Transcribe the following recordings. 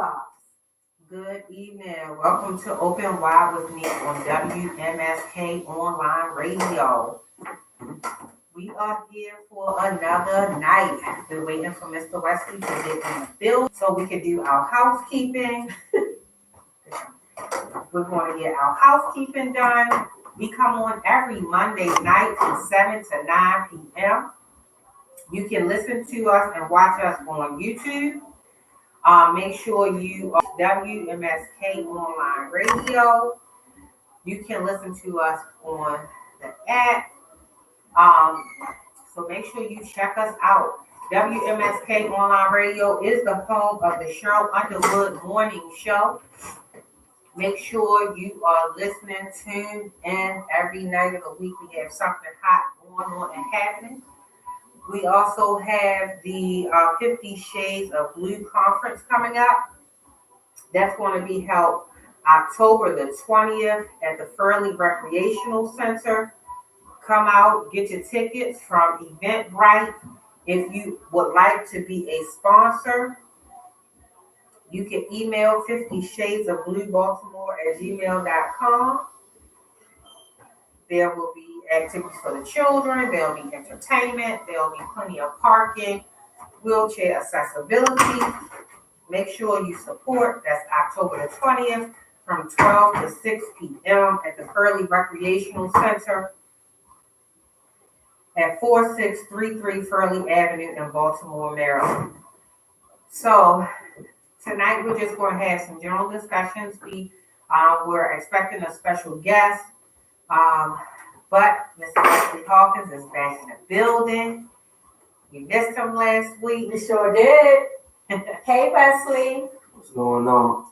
thoughts? Good evening. Welcome to Open Wide with me on WMSK Online Radio. We are here for another night. We're waiting for Mr. Wesley to get in the building so we can do our housekeeping. We're going to get our housekeeping done. We come on every Monday night from 7 to 9 p.m. You can listen to us and watch us on YouTube. Make sure you are WMSK Online Radio. You can listen to us on the app. So make sure you check us out. WMSK Online Radio is the home of the Cheryl Underwood Morning Show. Make sure you are listening, tuned in every night of the week. We have something hot going on and happening. We also have the 50 Shades of Blue conference coming up. That's going to be held October the 20th at the Furley Recreational Center. Come out, get your tickets from Eventbrite. If you would like to be a sponsor, you can email 50shadesofbluebaltimore@gmail.com. There will be activities for the children. There will be entertainment. There will be plenty of parking, wheelchair accessibility. Make sure you support. That's October the 20th from 12 to 6 p.m. at the Furley Recreational Center at 4633 Furley Avenue in Baltimore, Maryland. So tonight we're just going to have some general discussions. We're expecting a special guest. But Mr. Wesley Hawkins is back in the building. You missed him last week. We sure did. Hey, Wesley. What's going on?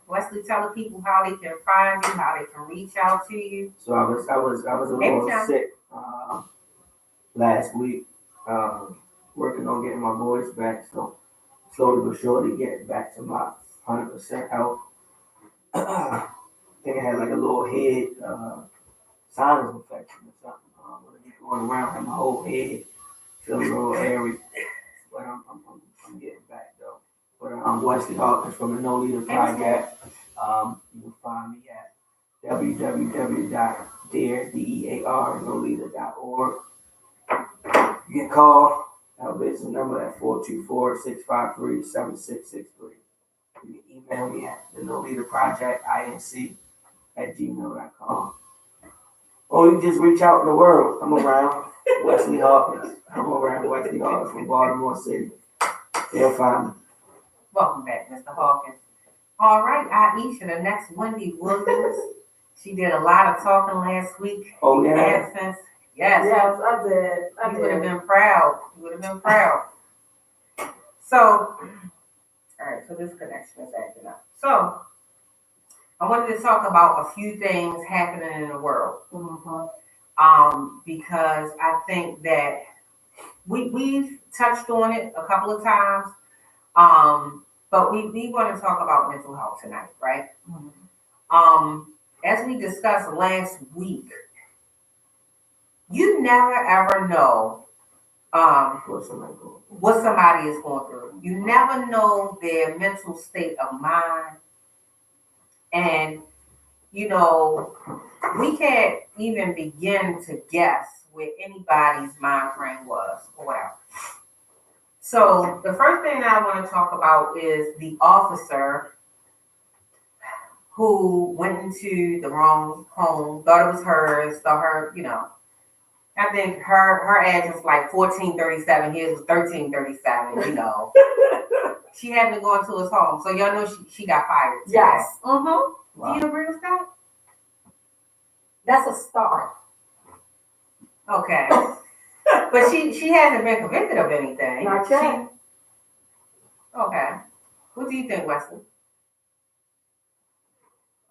Wesley, tell the people how they can find you, how they can reach out to you. So I was a little sick last week, working on getting my voice back. So slowly but surely getting back to my 100% health. I think I had like a little head sinus infection or something. I'm gonna be going around in my whole head, feeling a little airy. But I'm getting back though. But I'm Wesley Hawkins from the No Leader Project. You can find me at www.dearnoleader.org. You can call our business number at 424-653-7663. You can email me at the No Leader Project inc@gmail.com. Or you can just reach out in the world. I'm around Wesley Hawkins. I'm around Wesley Hawkins from Baltimore City. They'll find me. Welcome back, Mr. Hawkins. All right, Aisha, the next Wendy Williams. She did a lot of talking last week. Oh, yeah? Absence. Yes, I did. You would have been proud. So, all right, so this connection is acting up. So, I wanted to talk about a few things happening in the world. Because I think that we've touched on it a couple of times, but we want to talk about mental health tonight, right? As we discussed last week, you never ever know what somebody is going through. You never know their mental state of mind. And, we can't even begin to guess where anybody's mind frame was or whatever. So the first thing that I want to talk about is the officer who went into the wrong home, thought it was hers, thought her, I think her address was like 1437, his was 1337, She hadn't been going to his home. So y'all know she got fired today. Yes. Wow. Do you agree with that? That's a start. Okay. But she hasn't been convicted of anything. Not yet. Okay. What do you think, Wesley?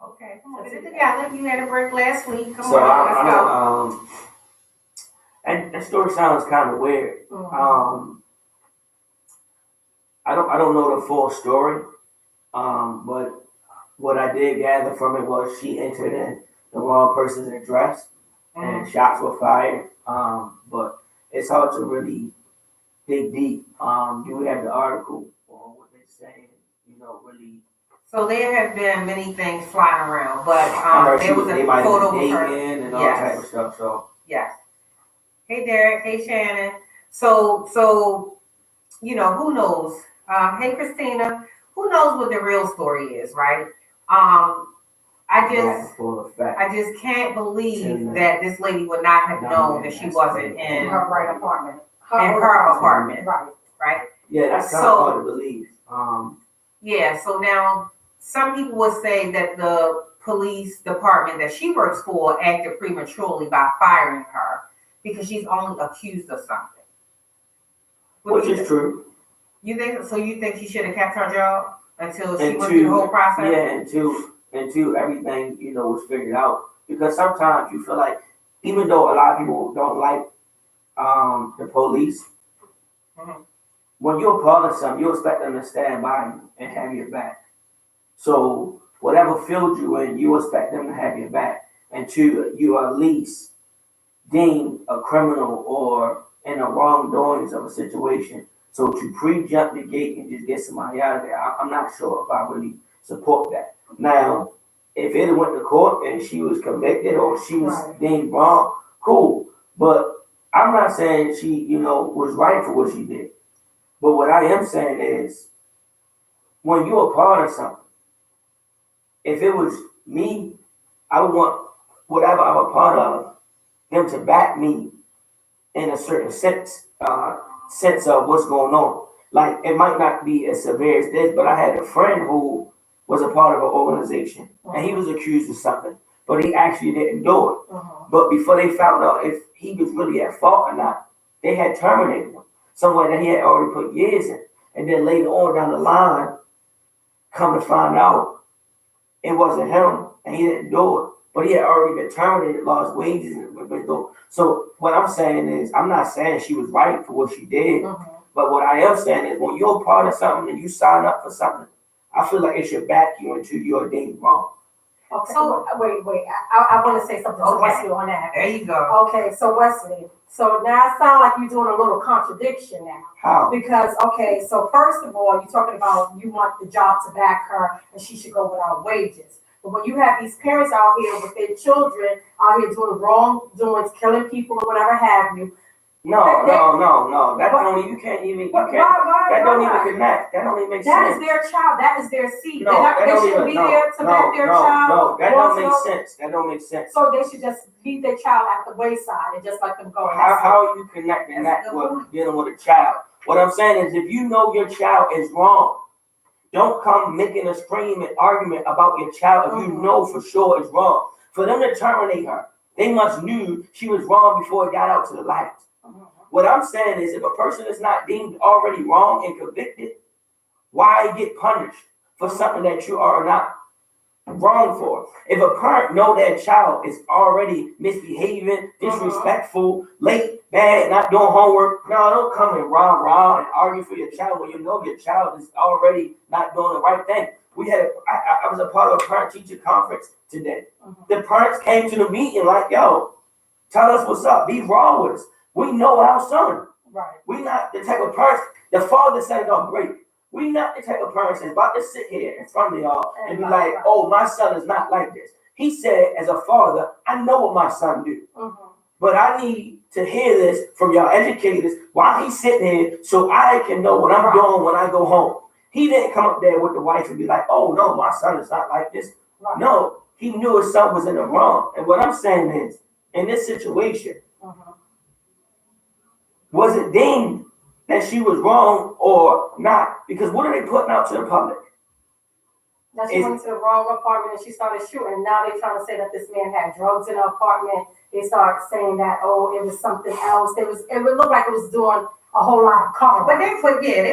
Okay. Come on, get it together. You had a break last week. Come on, let's go. And that story sounds kind of weird. I don't know the full story, but what I did gather from it was she entered in the wrong person's address and shots were fired. But it's hard to really dig deep. You have the article on what they're saying. really. So there have been many things flying around, but I heard there was a they might photo be of her. dating and all Yes. type of stuff. So Yes. Hey Derek. Hey Shannon. So who knows? Hey Christina. Who knows what the real story is, right? I just can't believe that this lady would not have known that she wasn't in her right apartment. her apartment. Right. Yeah, that's kind of hard to believe. Yeah, so now some people would say that the police department that she works for acted prematurely by firing her because she's only accused of something. Which is true. You think so? You think she should have kept her job until she went through the whole process? Yeah, until everything was figured out. Because sometimes you feel like, even though a lot of people don't like the police, when you're a part of something, you expect them to stand by you and have your back. So whatever field you're in, you expect them to have your back until you are at least deemed a criminal or in the wrongdoings of a situation. So to pre-jump the gate and just get somebody out of there, I'm not sure if I really support that. Now, if it went to court and she was convicted or she was deemed wrong, cool. But I'm not saying she, was right for what she did. But what I am saying is, when you're a part of something, if it was me, I would want whatever I'm a part of, them to back me in a certain sense of what's going on. Like, it might not be as severe as this, but I had a friend who was a part of an organization, and he was accused of something, but he actually didn't do it. But before they found out if he was really at fault or not, they had terminated him, somewhere that he had already put years in. And then later on down the line, come to find out it wasn't him, and he didn't do it. But he had already been terminated, lost wages, and been doing. So what I'm saying is, I'm not saying she was right for what she did, but what I am saying is, when you're a part of something and you sign up for something, I feel like it should back you until you're deemed wrong. Okay, so wait. I want to say something to Wesley on that. There you go. Okay, so Wesley, so now it sounds like you're doing a little contradiction now. How? Because, okay, so first of all, you're talking about you want the job to back her and she should go without wages. But when you have these parents out here with their children out here doing wrongdoings, killing people or whatever have you. No. That don't even connect. That don't even make sense. That is their child. That is their seed. No, they shouldn't be there to back their child. No, that don't make sense. That don't make sense. So they should just leave their child at the wayside and just let them go. How are you connecting that with dealing with a child? What I'm saying is, if you know your child is wrong, don't come making a screaming argument about your child if you know for sure it's wrong. For them to terminate her, they must knew she was wrong before it got out to the light. What I'm saying is, if a person is not deemed already wrong and convicted, why get punished for something that you are not wrong for? If a parent know that child is already misbehaving, disrespectful, late, bad, not doing homework, no, don't come and rah and argue for your child when you know your child is already not doing the right thing. I was a part of a parent-teacher conference today. The parents came to the meeting like, yo, tell us what's up. Be raw with us. We know our son. Right. We not the type of parents. The father said, "Oh, great." We not the type of parents that's about to sit here in front of y'all and be like, "Oh, my son is not like this." He said, as a father, I know what my son do, but I need to hear this from y'all educators while he's sitting here, so I can know what I'm doing when I go home. He didn't come up there with the wife and be like, "Oh no, my son is not like this." Right. No, he knew his son was in the wrong. And what I'm saying is, in this situation. Was it deemed that she was wrong or not? Because what are they putting out to the public? That she went to the wrong apartment and she started shooting. Now they're trying to say that this man had drugs in the apartment. They start saying that, it was something else. It would look like it was doing a whole lot of cover. But they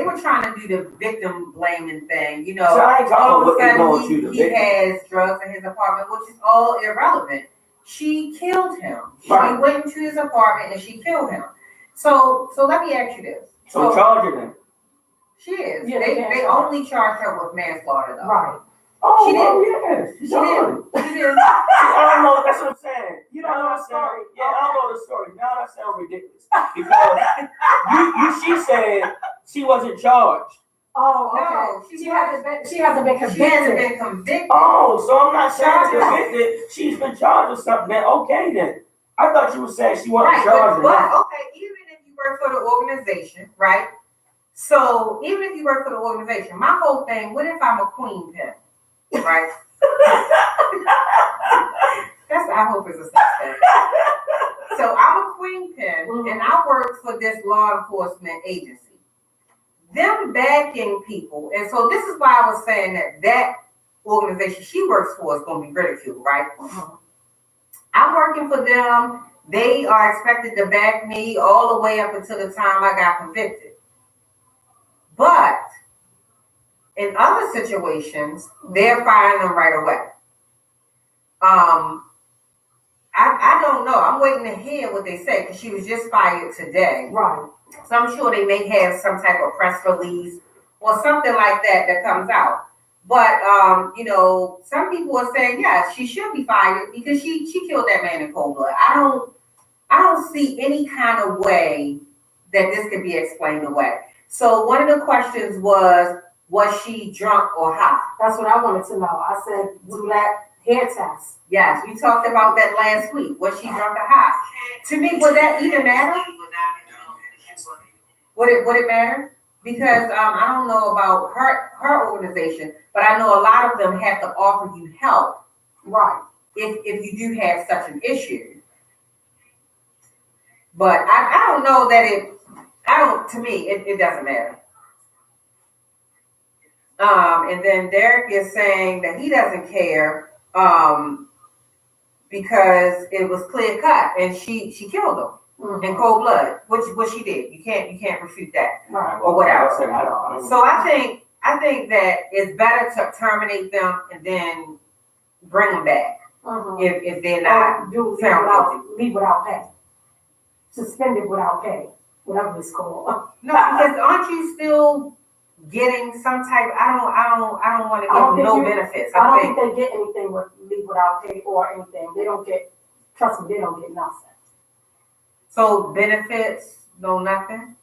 were trying to do the victim blaming thing. So I ain't all of a talking sudden he has drugs in his apartment, which is all irrelevant. She killed him. Right. She went into his apartment and she killed him. So let me ask you this. So charging him. She is. Yeah, they only charge her with manslaughter, though. Right. Oh, yes. She did. I don't know. That's what I'm saying. You don't know the story. Yeah, I don't know the story. Now that sounds ridiculous. Because she said she wasn't charged. Oh, okay. No, She hasn't been convicted. She hasn't been convicted. Oh, so I'm not saying convicted. She's been charged with something. Then okay, then. I thought you were saying she wasn't charged. But okay, even if you work for the organization, right? So even if you work for the organization, my whole thing, what if I'm a queen pin, right? I hope it's a sex thing. So I'm a queen pin, and I work for this law enforcement agency. Them backing people, and so this is why I was saying that organization she works for is going to be ridiculed, right? I'm working for them. They are expected to back me all the way up until the time I got convicted. But in other situations, they're firing them right away. I don't know. I'm waiting to hear what they say because she was just fired today. Right. So I'm sure they may have some type of press release or something like that comes out. But some people are saying, yeah, she should be fired because she killed that man in cold blood. I don't see any kind of way that this could be explained away. So one of the questions was she drunk or high? That's what I wanted to know. I said, do that hair test. Yes, we talked about that last week. Was she drunk or high? To me, would that even matter? Would it matter? Because I don't know about her organization, but I know a lot of them have to offer you help, right? If you do have such an issue. But I don't know that to me, it doesn't matter. And then Derek is saying that he doesn't care because it was clear cut and she killed him. In cold blood, which she did. You can't refute that, or whatever. So I think that it's better to terminate them and then bring them back if they're not found guilty. Leave without pay, suspended without pay, whatever it's called. No, because aren't you still getting some type? I don't want to give them no benefits. I don't think they get anything with leave without pay or anything. They don't get. Trust me, they don't get nothing. So benefits, no nothing?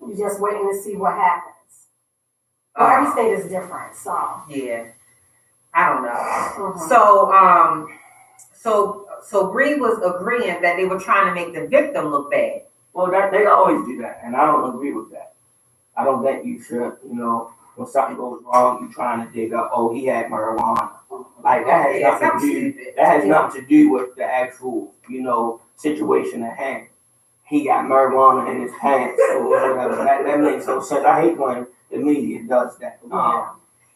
You're just waiting to see what happens. Well, every state is different, so. Yeah. I don't know. So Bree was agreeing that they were trying to make the victim look bad. Well, they always do that, and I don't agree with that. I don't think you should, when something goes wrong, you're trying to dig up, oh, he had marijuana. Like, that has nothing to do with the actual, situation at hand. He got marijuana in his pants or whatever. That makes no sense. I hate when the media does that.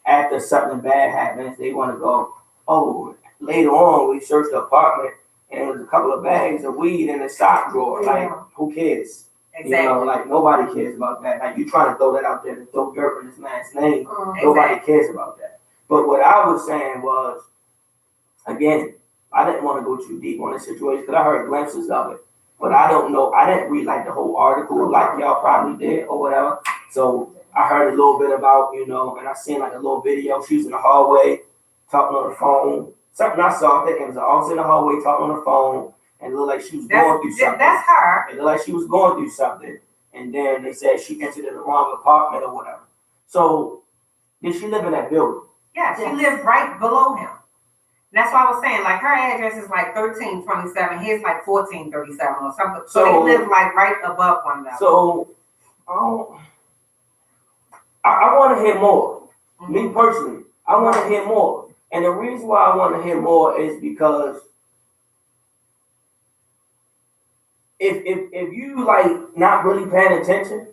After something bad happens, they want to go, oh, later on we searched the apartment and there was a couple of bags of weed in the sock drawer. Like, who cares? Exactly. Like, nobody cares about that. Like, you trying to throw that out there to throw dirt in this man's name. Nobody cares about that. But what I was saying was, again, I didn't want to go too deep on this situation because I heard glimpses of it. But I don't know. I didn't read like the whole article like y'all probably did or whatever. So I heard a little bit about, and I seen like a little video. She was in the hallway talking on the phone. Something I saw, I think it was an officer in the hallway talking on the phone. And it looked like she was going through something. That's her. It looked like she was going through something. And then they said she entered in the wrong apartment or whatever. So did she live in that building? Yeah, she lived right below him. That's why I was saying, like, her address is like 1327, his like 1437 or something. So they live like right above one another. So I want to hear more. Me personally, I want to hear more. And the reason why I want to hear more is because if you like not really paying attention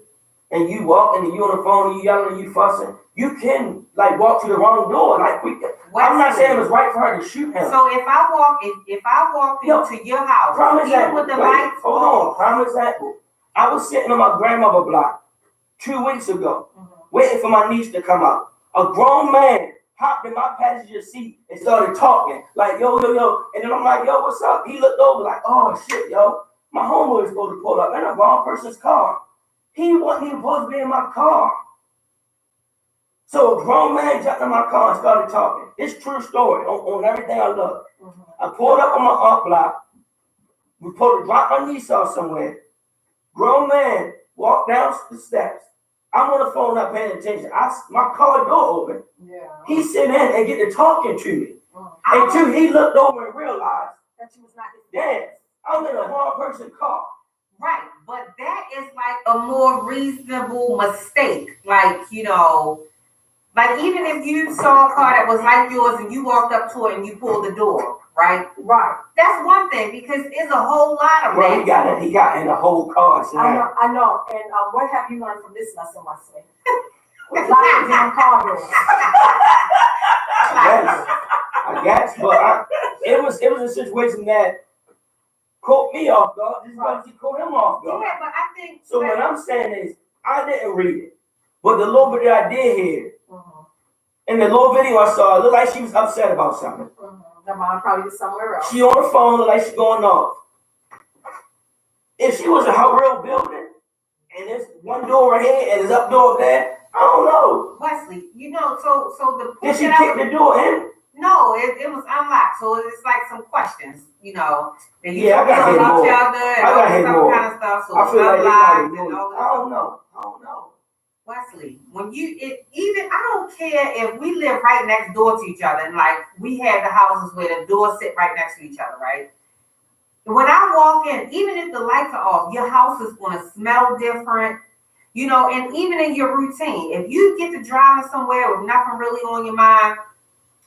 and you walking and you on the phone and you yelling and you fussing, you can like walk to the wrong door. Like I'm not saying it was right for her to shoot him. So if I walk into your house, prime example, with the lights. Hold on, prime example. I was sitting on my grandmother block 2 weeks ago, waiting for my niece to come out. A grown man hopped in my passenger seat and started talking like yo, and then I'm like, yo, what's up? He looked over like, oh shit, yo, my homeboy is supposed to pull up in a wrong person's car. He wasn't even supposed to be in my car. So a grown man jumped in my car and started talking. It's true story on everything I love. I pulled up on my aunt block. We supposed to drop my niece off somewhere. Grown man walked down the steps. I'm on the phone not paying attention. My car door open. Yeah. He sit in and get to talking to me. And two, he looked over and realized that you was not his damn, I'm in a wrong person car. Right, but that is like a more reasonable mistake. Like, you know, like even if you saw a car that was like yours and you walked up to it and you pulled the door, right? Right. That's one thing because it's a whole lot of Well, he got in the whole car. So I know. And what have you learned from this lesson, Wesley? Lock your damn car doors. I guess, but it was a situation that caught me off guard. Just like she caught him off guard. Yeah, but I think so. What I'm saying is, I didn't read it, but the little bit that I did hear, in the little video I saw, it looked like she was upset about something. Her mom probably was somewhere else. She on the phone, looked like she going off. If she was in her real building, and there's one door right here and there's up door there, I don't know. Wesley, you know, so the did she kick the door in? No, it was unlocked. So it's like some questions, you know. That you I got hit more. I got more. Kind of stuff. So I feel like unlocked and all that. I don't know. Wesley, when even I don't care if we live right next door to each other and like we have the houses where the doors sit right next to each other, right? When I walk in, even if the lights are off, your house is going to smell different, you know, and even in your routine, if you get to driving somewhere with nothing really on your mind,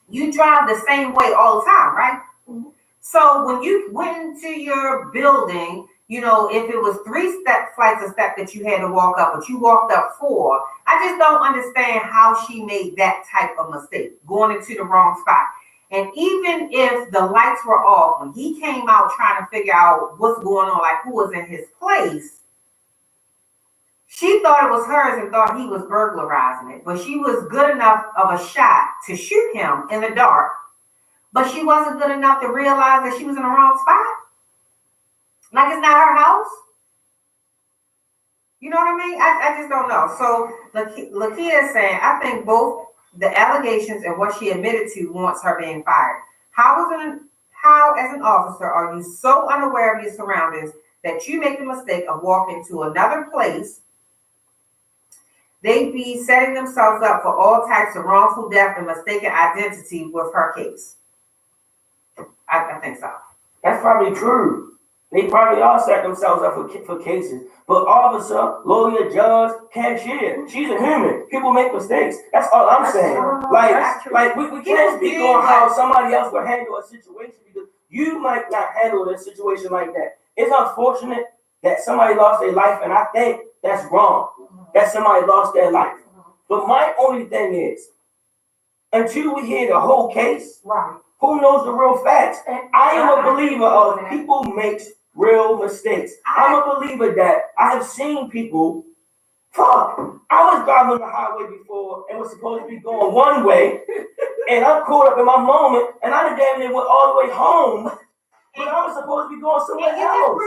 you drive the same way all the time, right? Mm-hmm. So when you went into your building, you know, if it was 3 flights of steps that you had to walk up, but you walked up 4, I just don't understand how she made that type of mistake, going into the wrong spot. And even if the lights were off, when he came out trying to figure out what's going on, like who was in his place, she thought it was hers and thought he was burglarizing it. But she was good enough of a shot to shoot him in the dark. But she wasn't good enough to realize that she was in the wrong spot. Like it's not her house. You know what I mean? I just don't know. So Lakia is saying, I think both the allegations and what she admitted to warrants her being fired. How as an officer are you so unaware of your surroundings that you make the mistake of walking to another place? They be setting themselves up for all types of wrongful death and mistaken identity with her case. I think so. That's probably true. They probably all set themselves up for cases. But officer, lawyer, judge, cashier, she's a human. People make mistakes. That's all I'm saying. Like we can't speak on how somebody else would handle a situation because you might not handle a situation like that. It's unfortunate that somebody lost their life, and I think that's wrong. That somebody lost their life. But my only thing is, until we hear the whole case, right? Who knows the real facts? And I am a believer of people make real mistakes. I'm a believer that I have seen people. Fuck, I was driving on the highway before and was supposed to be going one way, and I'm caught up in my moment, and I damn near went all the way home, but I was supposed to be going somewhere else.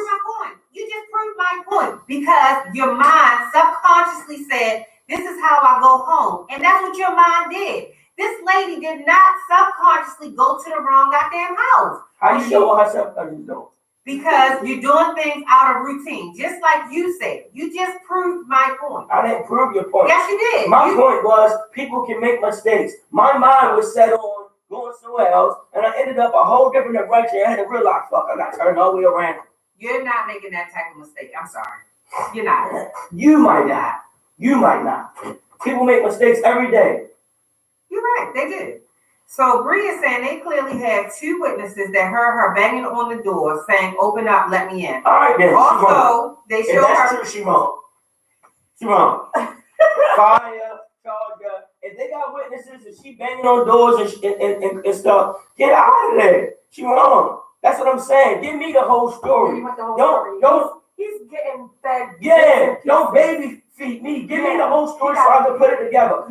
You just proved my point because your mind subconsciously said, "This is how I go home," and that's what your mind did. This lady did not subconsciously go to the wrong goddamn house. How you know what her subconscious doing? Because you're doing things out of routine, just like you said. You just proved my point. I didn't prove your point. Yes, you did. My point was people can make mistakes. My mind was set on going somewhere else, and I ended up a whole different direction. I had to realize, fuck, I got turned all the way around. You're not making that type of mistake. I'm sorry. You're not. You might not. You might not. People make mistakes every day. You're right. They did. So Bree is saying they clearly have 2 witnesses that heard her banging on the door saying, "Open up, let me in." All right, then. Also, they showed her. True, she wrong. She wrong. Fire, charger. If they got witnesses and she banging on doors and stuff, get out of there. She wrong. That's what I'm saying. Give me the whole story. Don't. He's getting fed. Yeah. Don't baby feed me. Give me the whole story so I can put it together.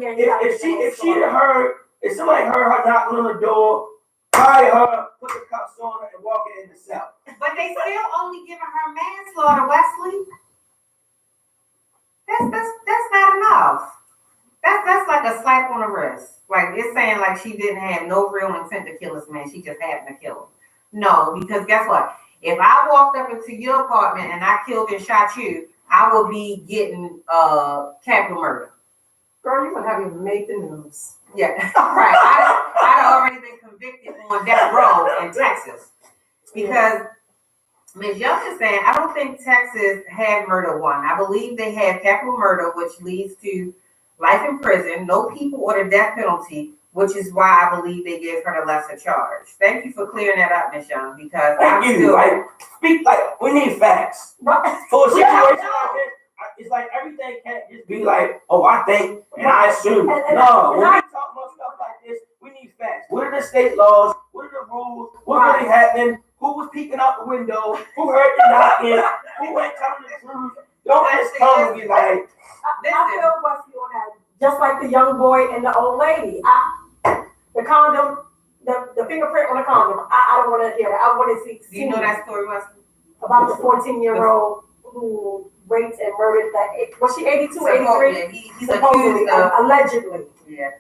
If somebody heard her knocking on the door, fire her, put the cuffs on her, and walk her in the cell. But they still only giving her manslaughter, Wesley. That's not enough. That's like a slap on the wrist. Like it's saying like she didn't have no real intent to kill this man. She just happened to kill him. No, because guess what? If I walked up into your apartment and I killed and shot you, I will be getting capital murder. Girl, you would have even made the news. Yeah, right. I'd already been convicted on that road in Texas because Ms. Young is saying I don't think Texas had murder one. I believe they had capital murder, which leads to life in prison, no people or the death penalty, which is why I believe they gave her the lesser charge. Thank you for clearing that up, Ms. Young, because Thank you. still Like, speak like we need facts. For a situation like this, it's like everything can't just be like, oh, I think and I assume. No, when we talk about stuff like this, we need facts. What are the state laws? What are the rules? What really happened? Who was peeking out the window? Who heard the knocking? Who ain't telling the truth? Don't just come and be like. I feel Wesley on that. Just like the young boy and the old lady. The condom, the fingerprint on the condom. I don't want to hear that. I want to see. Do you know that story, Wesley? About the 14-year-old who raped and murdered that. Was she 82, 83? Yeah, he's accused of. Allegedly. Yeah.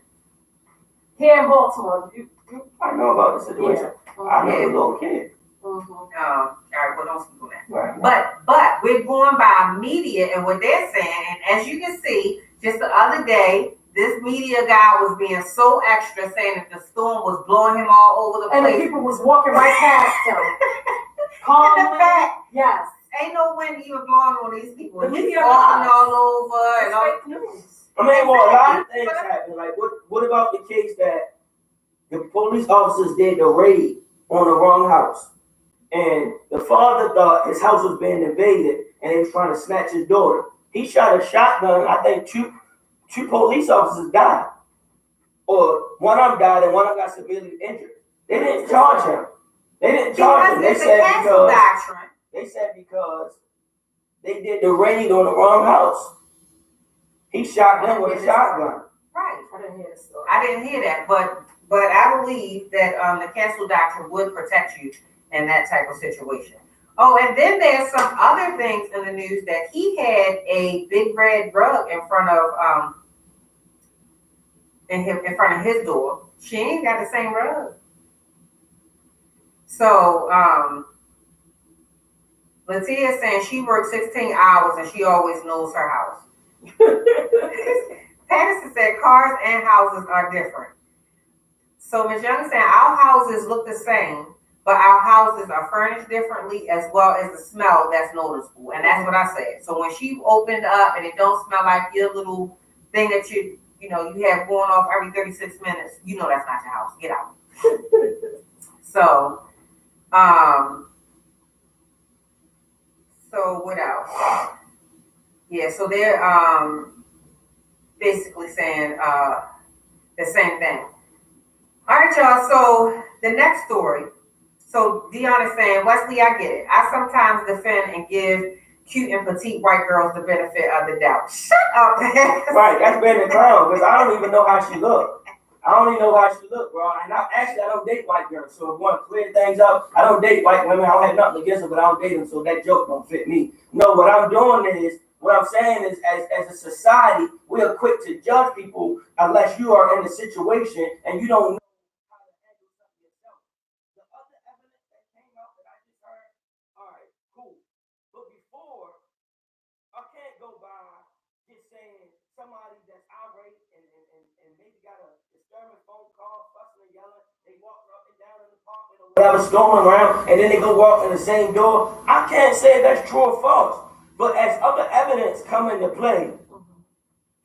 Here in Baltimore. I know about the situation. Yeah. I know a little kid. Mm-hmm. All right, well, don't speak on that. Right. But we're going by media and what they're saying. And as you can see, just the other day, this media guy was being so extra, saying that the storm was blowing him all over the place. And the people was walking right past him. In the back. Yes. Ain't no wind even blowing on these people. The media falling all over and all. Fake news. I mean, well, a lot of things happen. Like, what about the case that the police officers did the raid on the wrong house? And the father thought his house was being invaded and he was trying to snatch his daughter. He shot a shotgun. I think two police officers died. Or one of them died and one of them got severely injured. They didn't charge him. They said because they did the raid on the wrong house. He shot them with a shotgun. Right. I didn't hear the story. I didn't hear that, but I believe that the cancel doctrine would protect you in that type of situation. Oh, and then there's some other things in the news that he had a big red rug in front of in front of his door. She ain't got the same rug. So Latia is saying she works 16 hours and she always knows her house. Patterson said cars and houses are different. So Ms. Young is saying our houses look the same, but our houses are furnished differently as well as the smell that's noticeable. And that's what I said. So when she opened up and it don't smell like your little thing that you have going off every 36 minutes, you know that's not your house. Get out. So what else? Yeah, so they're basically saying the same thing. All right, y'all. So the next story. So Dion is saying, Wesley, I get it. I sometimes defend and give cute and petite white girls the benefit of the doubt. Shut up, man. Right, that's better than clown, because I don't even know how she look. I don't even know how she look, bro. And I don't date white girls. So if I want to clear things up, I don't date white women. I don't have nothing against them, but I don't date them, so that joke don't fit me. No, what I'm saying is, as a society, we are quick to judge people unless you are in a situation and you don't know how to handle something yourself. The other evidence that came out that I just heard, all right, cool. But before, I can't go by just saying somebody that's irate and maybe got a disturbing phone call, fussing and yelling, they walk up and down in the park and whatever's going around, and then they go walk in the same door. I can't say if that's true or false. But as other evidence come into play,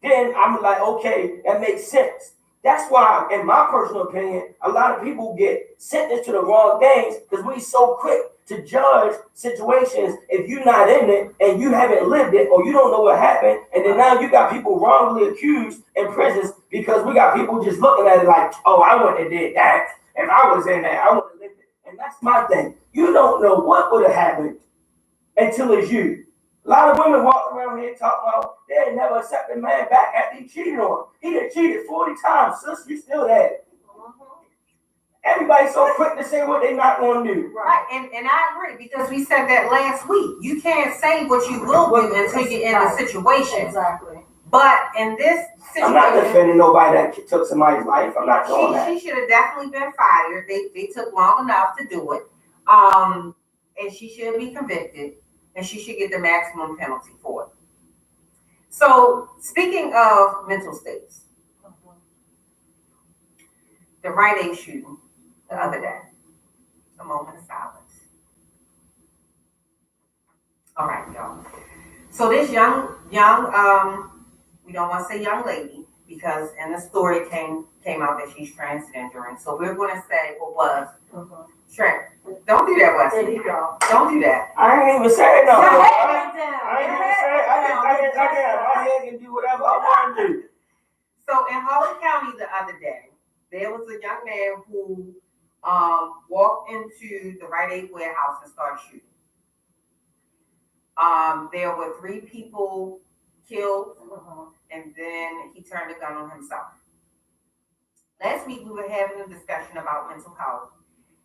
then I'm like, okay, that makes sense. That's why, in my personal opinion, a lot of people get sentenced to the wrong things because we so quick to judge situations if you're not in it and you haven't lived it or you don't know what happened. And then now you got people wrongly accused in prisons because we got people just looking at it like, oh, I wouldn't have did that. If I was in there, I would have lived it. And that's my thing. You don't know what would have happened until it's you. A lot of women walk around here talking about they ain't never accept a man back after he cheated on them. He done cheated 40 times, sis, you still there. Everybody's so quick to say what they're not going to do. Right, and I agree because we said that last week. You can't say what you will do until you're in the situation. Exactly. But in this situation, I'm not defending nobody that took somebody's life. I'm not doing that. She should have definitely been fired. They took long enough to do it. And she should be convicted. And she should get the maximum penalty for it. So, speaking of mental states, the Rite Aid shooting the other day, a moment of silence. All right, y'all. So this young, we don't want to say young lady because in the story came out that she's transgendering. So we're going to say what was trans. Don't do that, Wesley. There you go. Don't do that. I ain't even saying no. Your head I went down. ain't Your even head saying. went down. I can. My head can do whatever I want to do. So in Howard County the other day, there was a young man who walked into the Rite Aid warehouse and started shooting. There were 3 people killed, and then he turned the gun on himself. Last week we were having a discussion about mental health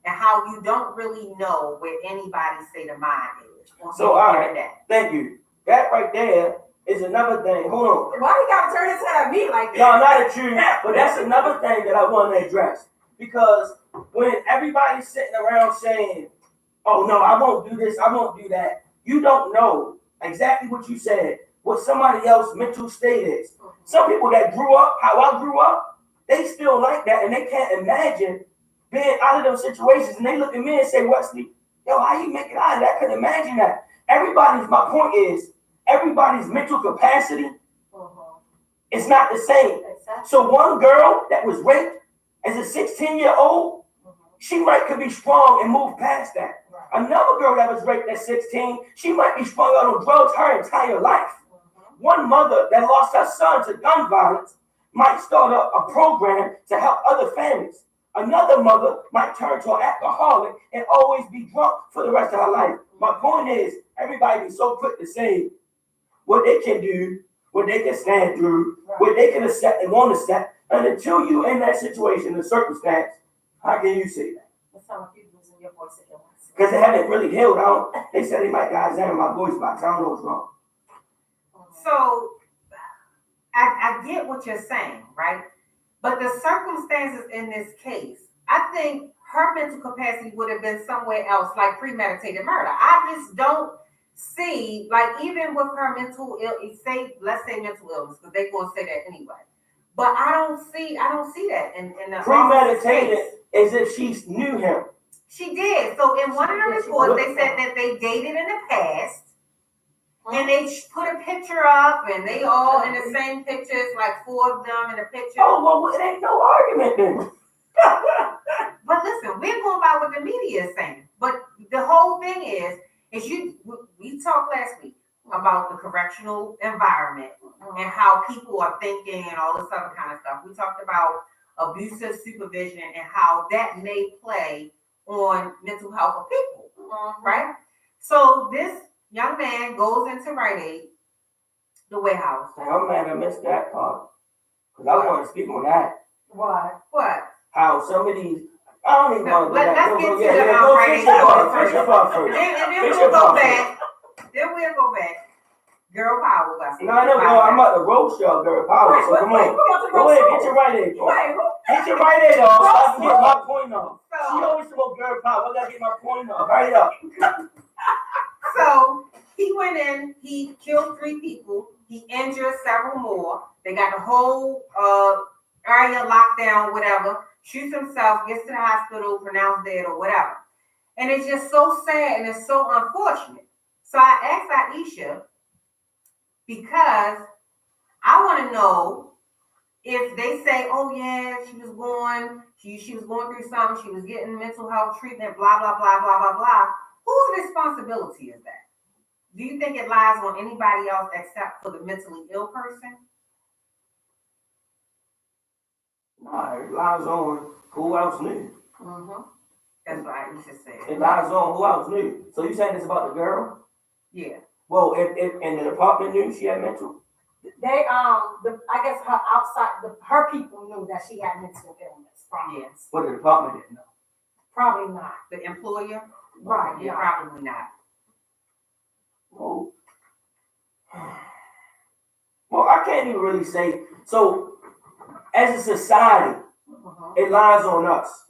and how you don't really know where anybody's state of mind is. So, all right, thank you. That right there is another thing. Hold on. Why you gotta turn his head at me like that? No, not at you, but that's another thing that I want to address. Because when everybody's sitting around saying, oh, no, I won't do this, I won't do that, you don't know exactly what you said, what somebody else's mental state is. Some people that grew up how I grew up, they still like that, and they can't imagine being out of those situations. And they look at me and say, Wesley, yo, how you make it out of that? I couldn't imagine that. My point is, everybody's mental capacity is not the same. So one girl that was raped as a 16-year-old, she could be strong and move past that. Another girl that was raped at 16, she might be strung out on drugs her entire life. One mother that lost her son to gun violence might start a program to help other families. Another mother might turn to an alcoholic and always be drunk for the rest of her life. My point is, everybody be so quick to say what they can do, what they can stand through, what they can accept and won't accept. And until you're in that situation, the circumstance, how can you say that? That's how you're losing your voice again. Because they haven't really healed out. They said they might got in my voice box. I don't know what's wrong. So I get what you're saying, right? But the circumstances in this case, I think her mental capacity would have been somewhere else, like premeditated murder. I just don't see, like, even with her mental let's say mental illness, because they're going to say that anyway. But I don't see that in the premeditated as if she knew him. She did. So in one of the reports, they said that they dated in the past. And they put a picture up, and they all in the same pictures, like 4 of them in a picture. Oh, well, it ain't no argument then. But listen, we're going by what the media is saying. But the whole thing is we talked last week about the correctional environment and how people are thinking and all this other kind of stuff. We talked about abusive supervision and how that may play on mental health of people, right? So this young man goes into Rite Aid, the warehouse. I'm mad I missed that part. Because I want to speak on that. Why? What? How some of these, I don't even want to go back. Let's get to the Rite Aid story first. And then we'll go back. Then we'll go back. Girl power, Wesley. No, I'm about to roast y'all, girl power. So come on. Go ahead, get your Rite Aid on. Get your Rite Aid off so I can get my point off. She always spoke girl power. I got to get my point off. Hurry up. So he went in, he killed 3 people, he injured several more. They got the whole area locked down, whatever, shoots himself, gets to the hospital, pronounced dead or whatever. And it's just so sad and it's so unfortunate. So I asked Aisha, because I want to know if they say, oh yeah, she was going through something, she was getting mental health treatment, blah, blah, blah, blah, blah, blah. Whose responsibility is that? Do you think it lies on anybody else except for the mentally ill person? No, it lies on who else knew. That's what I just said. It lies on who else knew. So you saying this about the girl? Yeah. Well, if in the department knew she had mental? They I guess her people knew that she had mental illness problems. Yes. But the department didn't know. Probably not. The employer? Right. Yeah, probably not. Well, I can't even really say. So, as a society, it lies on us.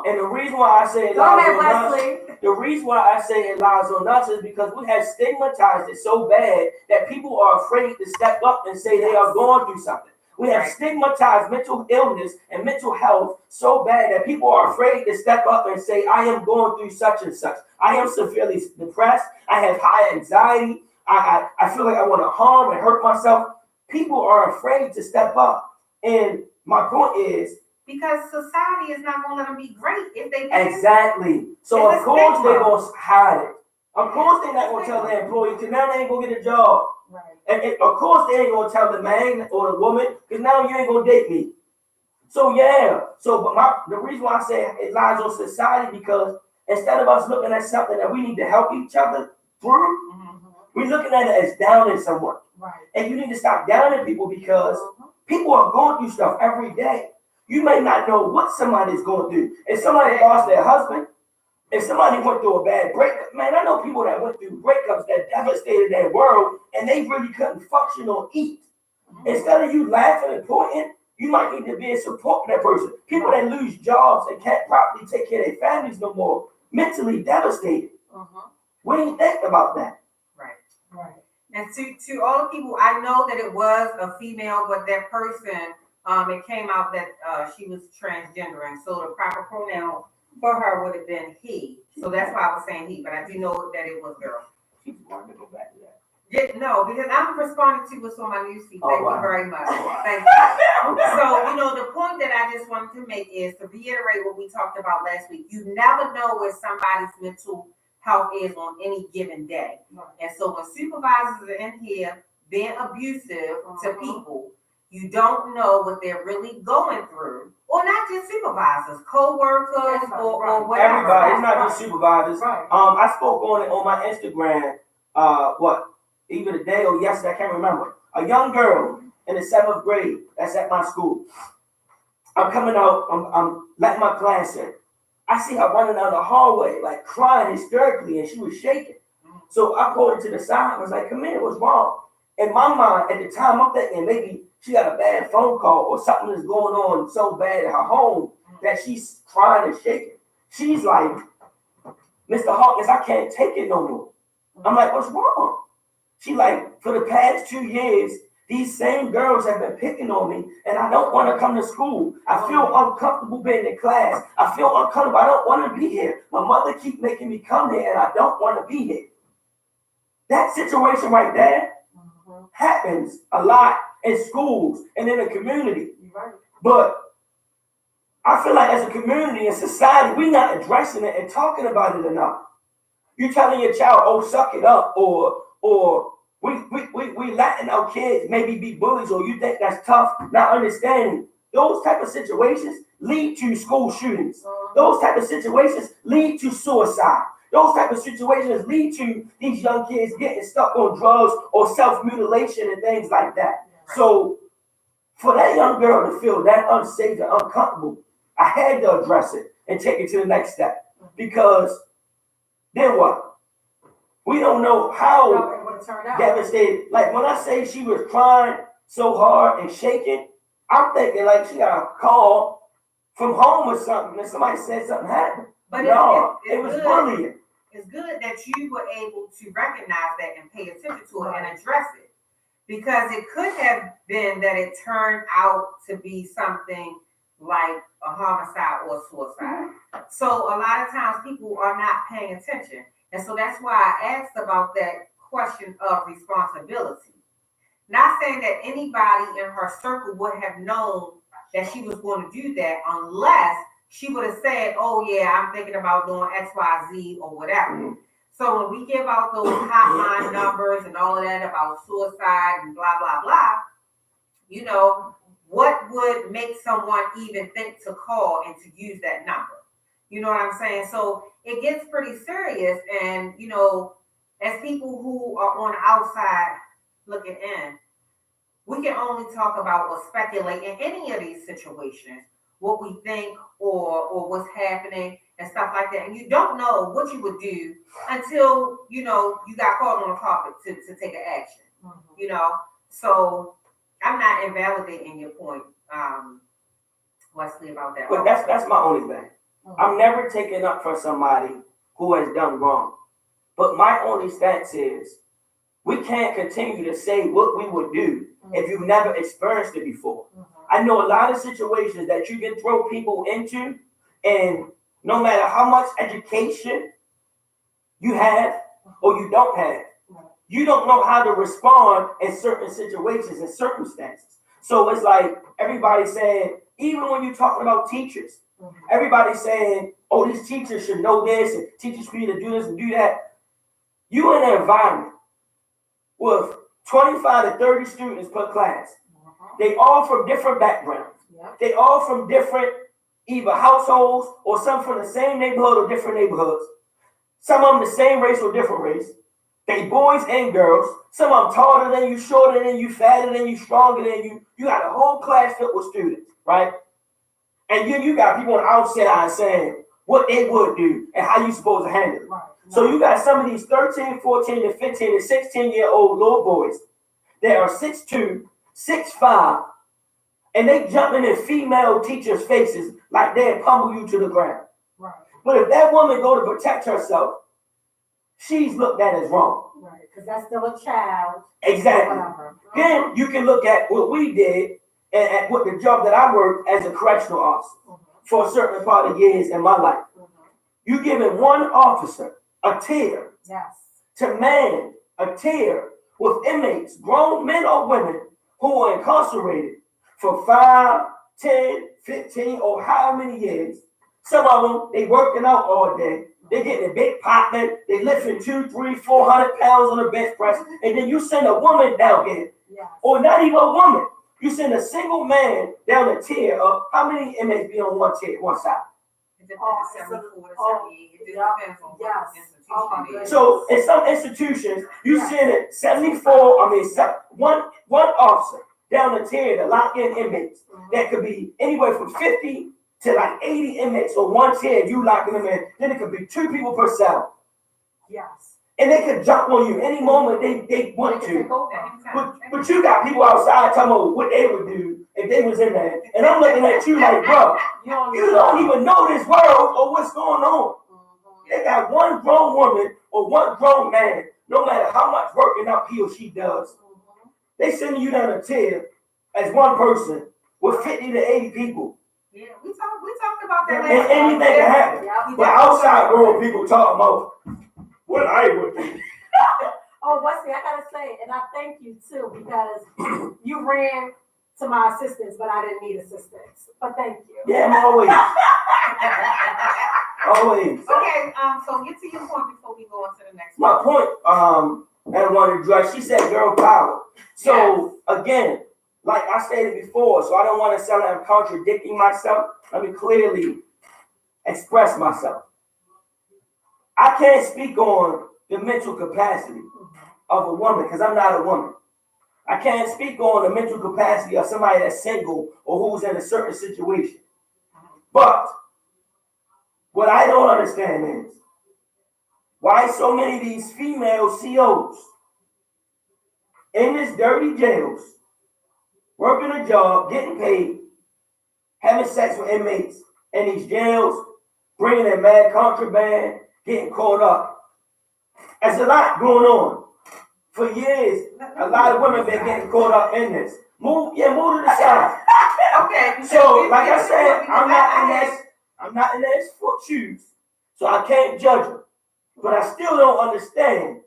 And the reason why I say it lies on us, the reason why I say it lies on us is because we have stigmatized it so bad that people are afraid to step up and say they are going through something. We have stigmatized mental illness and mental health so bad that people are afraid to step up and say, I am going through such and such. I am severely depressed. I have high anxiety. I feel like I want to harm and hurt myself. People are afraid to step up. And my point is, because society is not going to let them be great if they do. Exactly. So of course they're going to hide it. Of course they're not going to tell their employees because now they ain't going to get a job. Right. And of course they ain't going to tell the man or the woman because now you ain't going to date me. So yeah. So but the reason why I say it lies on society because instead of us looking at something that we need to help each other through, we're looking at it as downing someone. Right. And you need to stop downing people because people are going through stuff every day. You may not know what somebody's going through. If somebody lost their husband, if somebody went through a bad breakup, man, I know people that went through breakups that devastated their world and they really couldn't function or eat. Instead of you laughing and pointing, you might need to be in support for that person. People that lose jobs and can't properly take care of their families no more, mentally devastated. What do you think about that? Right. And to all the people, I know that it was a female, but that person, it came out that she was transgendering. So the proper pronoun for her would have been he. So that's why I was saying he, but I do know that it was girl. She's wanting to go back to that. Yeah, no, because I'm responding to what's on my newsfeed. Thank you very much. Thank you. So, the point that I just wanted to make is to reiterate what we talked about last week. You never know where somebody's mental health is on any given day. And so when supervisors are in here being abusive to people, you don't know what they're really going through. Or not just supervisors, co-workers or whatever. Everybody, it's not just supervisors. I spoke on it on my Instagram, either today or yesterday, I can't remember. A young girl in the 7th grade that's at my school. I'm coming out, I'm letting my class in. I see her running down the hallway, like crying hysterically, and she was shaking. So I pulled her to the side and was like, come here, what's wrong? In my mind, at the time, I'm thinking maybe she got a bad phone call or something is going on so bad at her home that she's crying and shaking. She's like, Mr. Hawkins, I can't take it no more. I'm like, what's wrong? She like, for the past 2 years, these same girls have been picking on me, and I don't want to come to school. I feel uncomfortable being in class. I feel uncomfortable. I don't want to be here. My mother keeps making me come here, and I don't want to be here. That situation right there happens a lot in schools and in the community. But I feel like as a community and society, we're not addressing it and talking about it enough. You're telling your child, oh, suck it up, or we letting our kids maybe be bullies, or you think that's tough, not understanding. Those type of situations lead to school shootings. Those type of situations lead to suicide. Those type of situations lead to these young kids getting stuck on drugs or self-mutilation and things like that. So for that young girl to feel that unsafe and uncomfortable, I had to address it and take it to the next step. Because then what? We don't know how devastated. Like when I say she was crying so hard and shaking, I'm thinking like she got a call from home or something and somebody said something happened. But no, it was bullying. It's good that you were able to recognize that and pay attention to it and address it. Because it could have been that it turned out to be something like a homicide or suicide. So a lot of times people are not paying attention. And so that's why I asked about that question of responsibility. Not saying that anybody in her circle would have known that she was going to do that unless she would have said, oh yeah, I'm thinking about doing X, Y, Z or whatever. So when we give out those hotline numbers and all of that about suicide and blah, blah, blah, what would make someone even think to call and to use that number? You know what I'm saying? So it gets pretty serious. And, as people who are on the outside looking in, we can only talk about or speculate in any of these situations, what we think or what's happening and stuff like that. And you don't know what you would do until, you got caught on the carpet to take an action, So I'm not invalidating your point. Wesley, about that. But that's my only thing. I'm never taking up for somebody who has done wrong. But my only stance is we can't continue to say what we would do if you've never experienced it before. I know a lot of situations that you can throw people into, and no matter how much education you have or you don't have, you don't know how to respond in certain situations and circumstances. So it's like everybody's saying, even when you're talking about teachers, everybody's saying, oh, these teachers should know this and teachers for you to do this and do that. You in an environment with 25 to 30 students per class. They all from different backgrounds. They all from different either households or some from the same neighborhood or different neighborhoods. Some of them the same race or different race. They boys and girls. Some of them taller than you, shorter than you, fatter than you, stronger than you. You got a whole class filled with students, right? And you got people on the outside saying what they would do and how you supposed to handle it. So you got some of these 13, 14, and 15, and 16-year-old little boys that are 6'2", 6'5", and they jumping in female teachers' faces like they'll pummel you to the ground. But if that woman go to protect herself, she's looked at as wrong. Because that's still a child. Exactly. Then you can look at what we did and at what the job that I worked as a correctional officer for a certain part of years in my life. You giving one officer a tier to man a tier with inmates, grown men or women, who are incarcerated for 5, 10, 15, or how many years. Some of them, they working out all day. They getting a big popping. They lifting 200, 300, 400 pounds on the bench press. And then you send a woman down here. Or not even a woman. You send a single man down a tier of how many inmates be on one tier, one side? It depends, 74 to 78. It depends on what institution it is. So in some institutions, you send it one officer down the tier to lock in inmates. That could be anywhere from 50 to like 80 inmates on one tier. You locking them in. Then it could be 2 people per cell. And they could jump on you any moment they want to. But you got people outside talking about what they would do if they was in there. And I'm looking at you like, bro, you don't even know this world or what's going on. They got one grown woman or one grown man, no matter how much working out he or she does, they sending you down a tier as one person with 50 to 80 people. Yeah, we talked about that And anything can happen. But outside world people talking about what I would do. Oh, Wesley, I gotta say, and I thank you too, because you ran to my assistance, but I didn't need assistance. But thank you. Yeah, I'm always. Always. Okay, so get to your point before we go on to the next My one. point, that I wanted to address, she said girl power. So again, like I stated before, so I don't want to sound like I'm contradicting myself. Let me clearly express myself. I can't speak on the mental capacity of a woman because I'm not a woman. I can't speak on the mental capacity of somebody that's single or who's in a certain situation. But what I don't understand is why so many of these female COs in these dirty jails, working a job, getting paid, having sex with inmates in these jails, bringing in mad contraband, getting caught up. There's a lot going on. For years, a lot of women been getting caught up in this. Move to the side. Okay. So, like I said, I'm not in their shoes, so I can't judge them. But I still don't understand.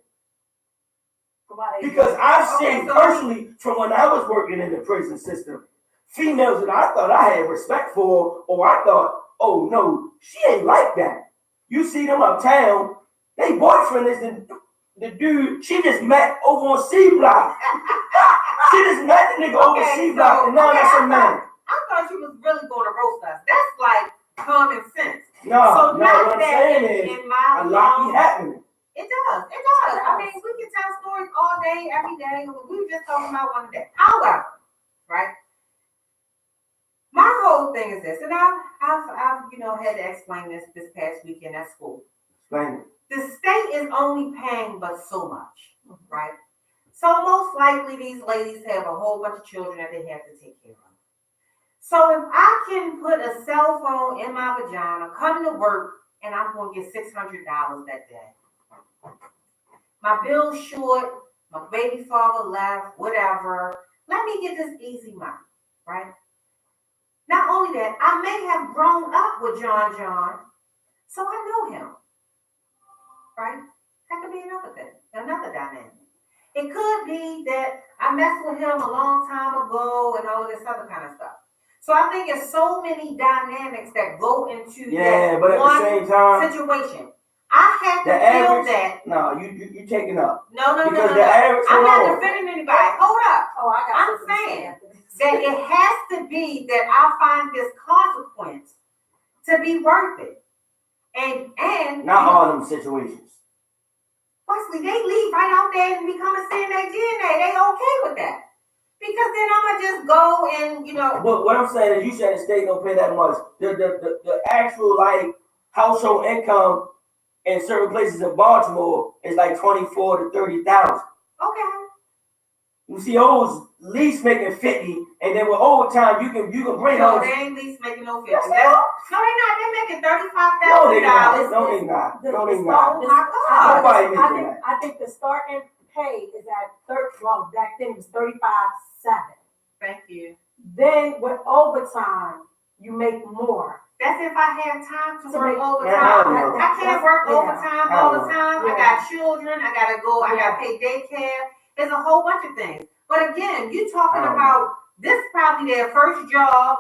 Because I've seen personally, from when I was working in the prison system, females that I thought I had respect for, or I thought, oh no, she ain't like that. You see them uptown, they boyfriend is the dude she just met over on C Block. She just met the nigga over C Block, and now that's her man. I thought you was really going to roast us. That's like common sense. No, so what I'm saying is, a lot be happening. It does. I mean, we can tell stories all day, every day. We were just talking about one day. However, right? My whole thing is this, and I've had to explain this past weekend at school. Explain it. The state is only paying but so much, right? So most likely these ladies have a whole bunch of children that they have to take care of. So if I can put a cell phone in my vagina, come to work, and I'm going to get $600 that day. My bill's short, my baby father left, whatever. Let me get this easy money, right? Not only that, I may have grown up with John, so I know him, right? That could be another thing, another dynamic. It could be that I messed with him a long time ago and all this other kind of stuff. So I think it's so many dynamics that go into that but at one the same time, situation. I had to feel average, that. No, you taking up. No. Because the average, I'm not defending anybody. Hold up. Oh, I got I'm saying that it has to be that I find this consequence to be worth it. And not all them situations. Wesley, they leave right out there and become a CNA, GNA. They okay with that. Because then I'm going to just go and, But what I'm saying is you said the state don't pay that much. The actual, like, household income in certain places in Baltimore is like 24 to 30,000. Okay. You see, those least making 50, and then with overtime you can bring No, those. they ain't least making no 50. Yes, No, they're not. They're making $35,000. No, they not. Oh my God. Nobody making that. I think the starting pay is at back then it was 35.7. Thank you. Then with overtime, you make more. That's if I have time to work make- overtime. I can't work overtime all the time. I Yeah. got children. I gotta go. I gotta pay daycare. There's a whole bunch of things. But again, you talking about this probably their first job.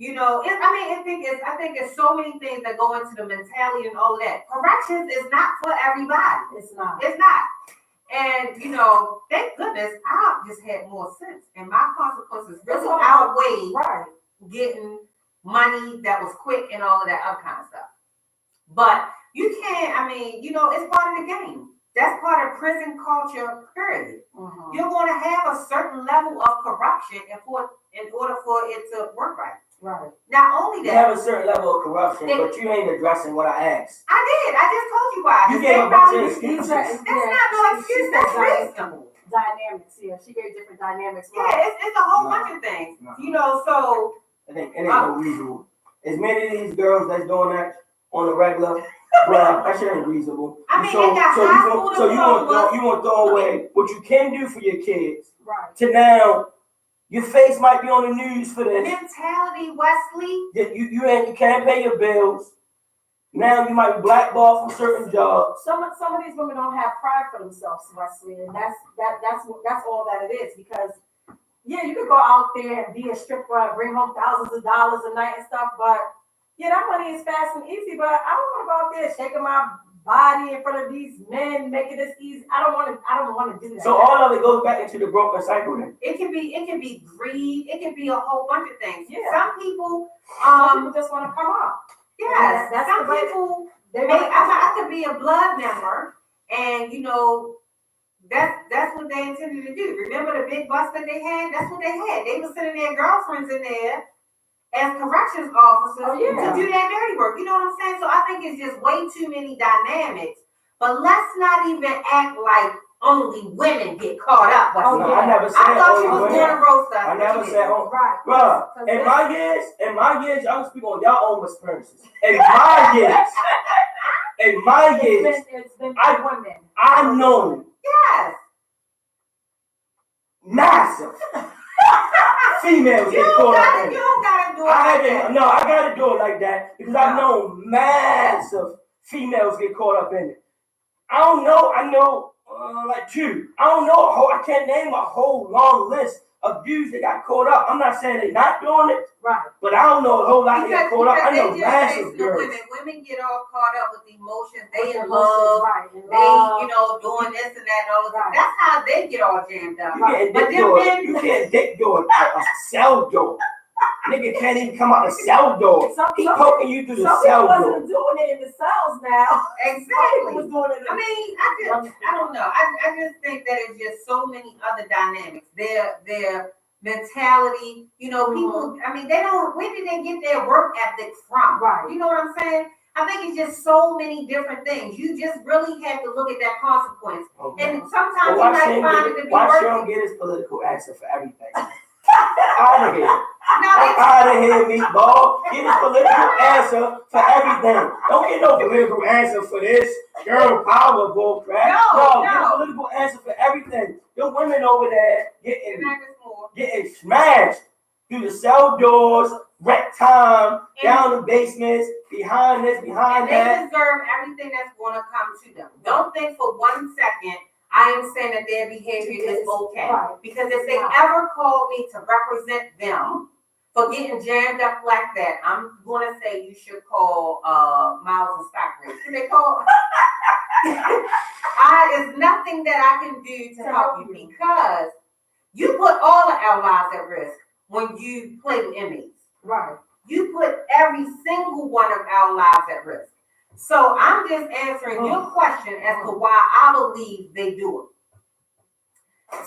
I think it's so many things that go into the mentality and all of that. Corrections is not for everybody. It's not. It's not. And thank goodness I just had more sense, and my consequences really outweighed getting money that was quick and all of that other kind of stuff. But you can't. It's part of the game. That's part of prison culture, period. Mm-hmm. You're going to have a certain level of corruption in order for it to work right. Right. Not only that, You have a certain level of corruption, but you ain't addressing what I asked. I did. I just told you why. You gave a bunch of excuses. That's not no excuse. That's reasonable. Dynamics, she gave different dynamics. Yeah, it's a whole bunch of things. No. So it ain't no reasonable. As many of these girls that's doing that on the regular, bruh, that shit ain't reasonable. They got you want to throw away what you can do for your kids. Right. To now, your face might be on the news for this. Mentality, Wesley. You can't pay your bills. Now you might be blackballed from certain jobs. Some of these women don't have pride for themselves, Wesley, and that's all that it is. Because you could go out there and be a stripper and bring home thousands of dollars a night and stuff, but that money is fast and easy. But I don't want to go out there shaking my body in front of these men, making this easy. I don't want to do that. So all of it goes back into the broken cycle then. It can be greed. It can be a whole bunch of things. Yeah. Some people just want to come up. Yes. That's some people I could be a blood member, and that's what they intended to do. Remember the big bus that they had? That's what they had. They were sending their girlfriends in there as corrections officers to do that dirty work. You know what I'm saying? So I think it's just way too many dynamics. But let's not even act like only women get caught up. I never said I thought you only was women. doing a roast us. I never said only. Right. Bruh, in my years, y'all speak on y'all own experiences. In my years, it's been women. I know Yes. massive females get caught up in it. You don't gotta do it like that. No, I gotta do it like that because I know massive females get caught up in it. I know like two. I can't name a whole long list of dudes that got caught up. I'm not saying they're not doing it, right? but I don't know a whole lot that got caught up. I know massive girls. Women get all caught up with emotions. They in Emotions, love. right. They, doing this and that and all that. That's how they get all jammed up. You can't dick door a cell door. Nigga can't even come out the cell door. He poking you through the cell door. Some people wasn't doing it in the cells now. Exactly. Was doing it I don't know. I just think that it's just so many other dynamics. Their mentality, people, where did they get their work ethic from? Right. You know what I'm saying? I think it's just so many different things. You just really have to look at that consequence. Okay. And sometimes you might find it to be why worth she don't get his political answer for everything? Out of here. Out of here, meatball. Get a political answer for everything. Don't get no political answer for this girl power bull crap. No, get a political answer for everything. The women over there getting smashed through the cell doors, wreck time, down the basements, behind this, behind that. They deserve everything that's going to come to them. Don't think for 1 second I am saying that their behavior is okay. Right. Because if they ever call me to represent them for getting jammed up like that, I'm going to say you should call Miles and Stockbridge. Should they call? There's nothing that I can do to help you because you put all of our lives at risk when you play with inmates. Right. You put every single one of our lives at risk. So I'm just answering your question as to why I believe they do it.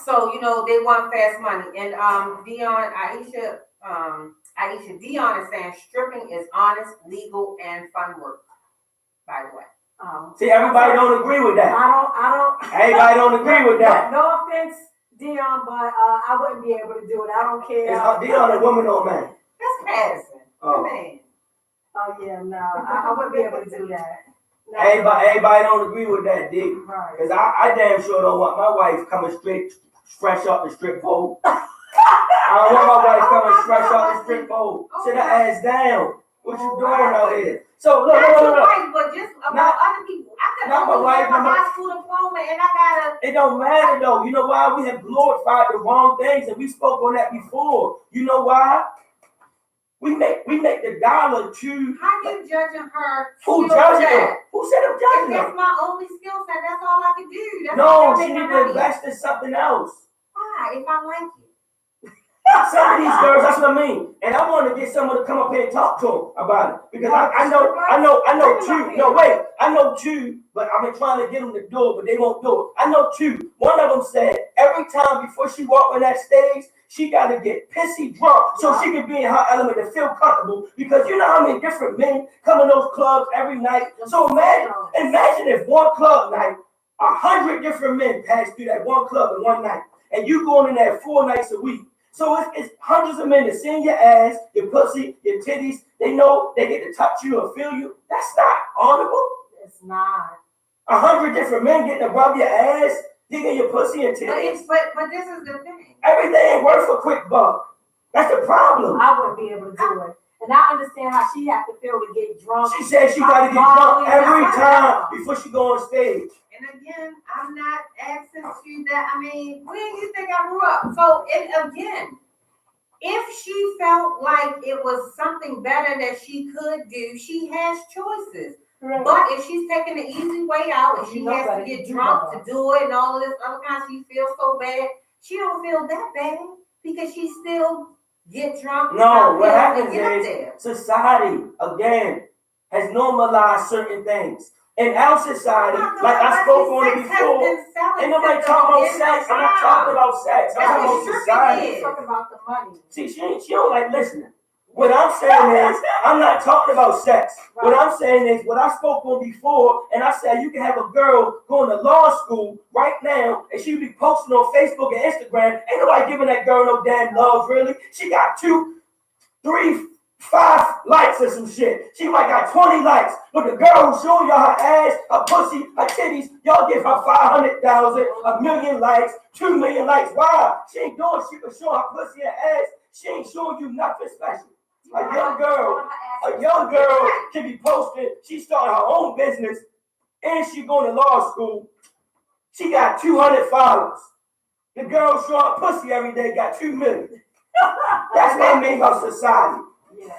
So, they want fast money. And Dion is saying stripping is honest, legal, and fun work, by the way. See, everybody don't agree with that. I don't. Everybody don't agree with that. No offense, Dion, but I wouldn't be able to do it. I don't care. Is Dion a woman or a man? That's Madison. Man. Oh yeah, no, I wouldn't be able to do that. No. Everybody don't agree with that, D. Right. Because I damn sure don't want my wife coming fresh up the strip pole. I don't want my wife coming fresh up the strip pole. Sit her ass down. What you doing out here? So look. Wife, but just about other people. I could only have a high school diploma and I gotta. It don't matter though. You know why? We have glorified the wrong things, and we spoke on that before. You know why? We make the dollar too. How you judging her? Who judging her? Who said I'm judging her? That's my only skill set. That's all I can do. No, she need to invest in something else. Why? If I like you. Some of these girls, that's what I mean. And I want to get someone to come up here and talk to them about it. Because I know two. No, wait. I know two, but I've been trying to get them to do it, but they won't do it. I know two. One of them said every time before she walk on that stage, she got to get pissy drunk so she can be in her element and feel comfortable. Because you know how many different men come in those clubs every night. So imagine if one club night, 100 different men pass through that one club in one night. And you going in there 4 nights a week. So it's hundreds of men that see your ass, your pussy, your titties. They know they get to touch you or feel you. That's not honorable. It's not. 100 different men getting to rub your ass, digging your pussy and titties. But this is the thing. Everything ain't worth a quick buck. That's the problem. I wouldn't be able to do it. And I understand how she has to feel to get drunk. She said she got to get drunk every time before she go on stage. And again, I'm not asking you that. I mean, when do you think I grew up? So, again, if she felt like it was something better that she could do, she has choices. Right. But if she's taking the easy way out and she has to get drunk to do it and all of this other kind, she feels so bad. She don't feel that bad because she still get drunk. No, what happens is society, again, has normalized certain things. In our society, like I spoke on it before, ain't nobody talking about sex. I'm not talking about sex. I'm talking about society. I'm talking about the money. See, she don't like listening. What I'm saying is, I'm not talking about sex. Right. What I'm saying is, what I spoke on before, and I said you can have a girl going to law school right now, and she be posting on Facebook and Instagram. Ain't nobody giving that girl no damn love, really. She got 2, 3, 5 likes or some shit. She might got 20 likes. But the girl who's showing y'all her ass, her pussy, her titties, y'all give her 500,000, 1 million likes, 2 million likes. Why? She ain't doing shit but showing her pussy and ass. She ain't showing you nothing special. A young girl can be posting, she started her own business, and she going to law school. She got 200 followers. The girl showing her pussy every day got 2 million. That's what I mean about society. Yeah.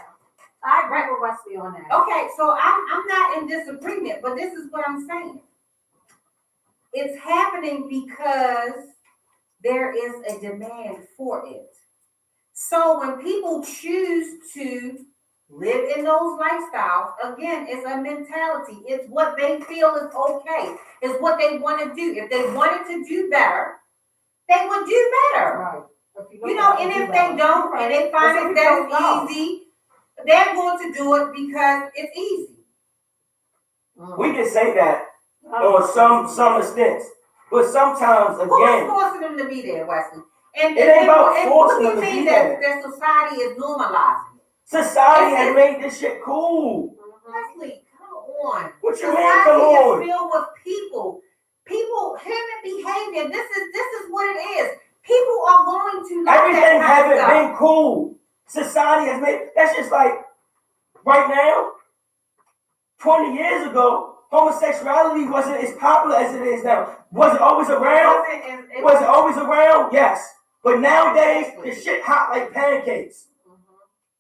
I agree with Wesley on that. Okay, so I'm not in disagreement, but this is what I'm saying. It's happening because there is a demand for it. So when people choose to live in those lifestyles, again, it's a mentality. It's what they feel is okay. It's what they want to do. If they wanted to do better, they would do better. Right. And if they don't, and they find it that it's easy, they're going to do it because it's easy. We can say that on some extents. But sometimes, again... Who's forcing them to be there, Wesley? And It ain't about and forcing what them do to you mean be there. that society is normalizing it? Society has made this shit cool. Leslie, come on. What you mean, Society come on? is filled with people. People, human behavior. This is what it is. People are going to like Everything that kind of hasn't stuff. been cool. Society has made, that's just like, right now, 20 years ago, homosexuality wasn't as popular as it is now. Was it always around? Was it always around? Yes. But nowadays, the shit hot like pancakes.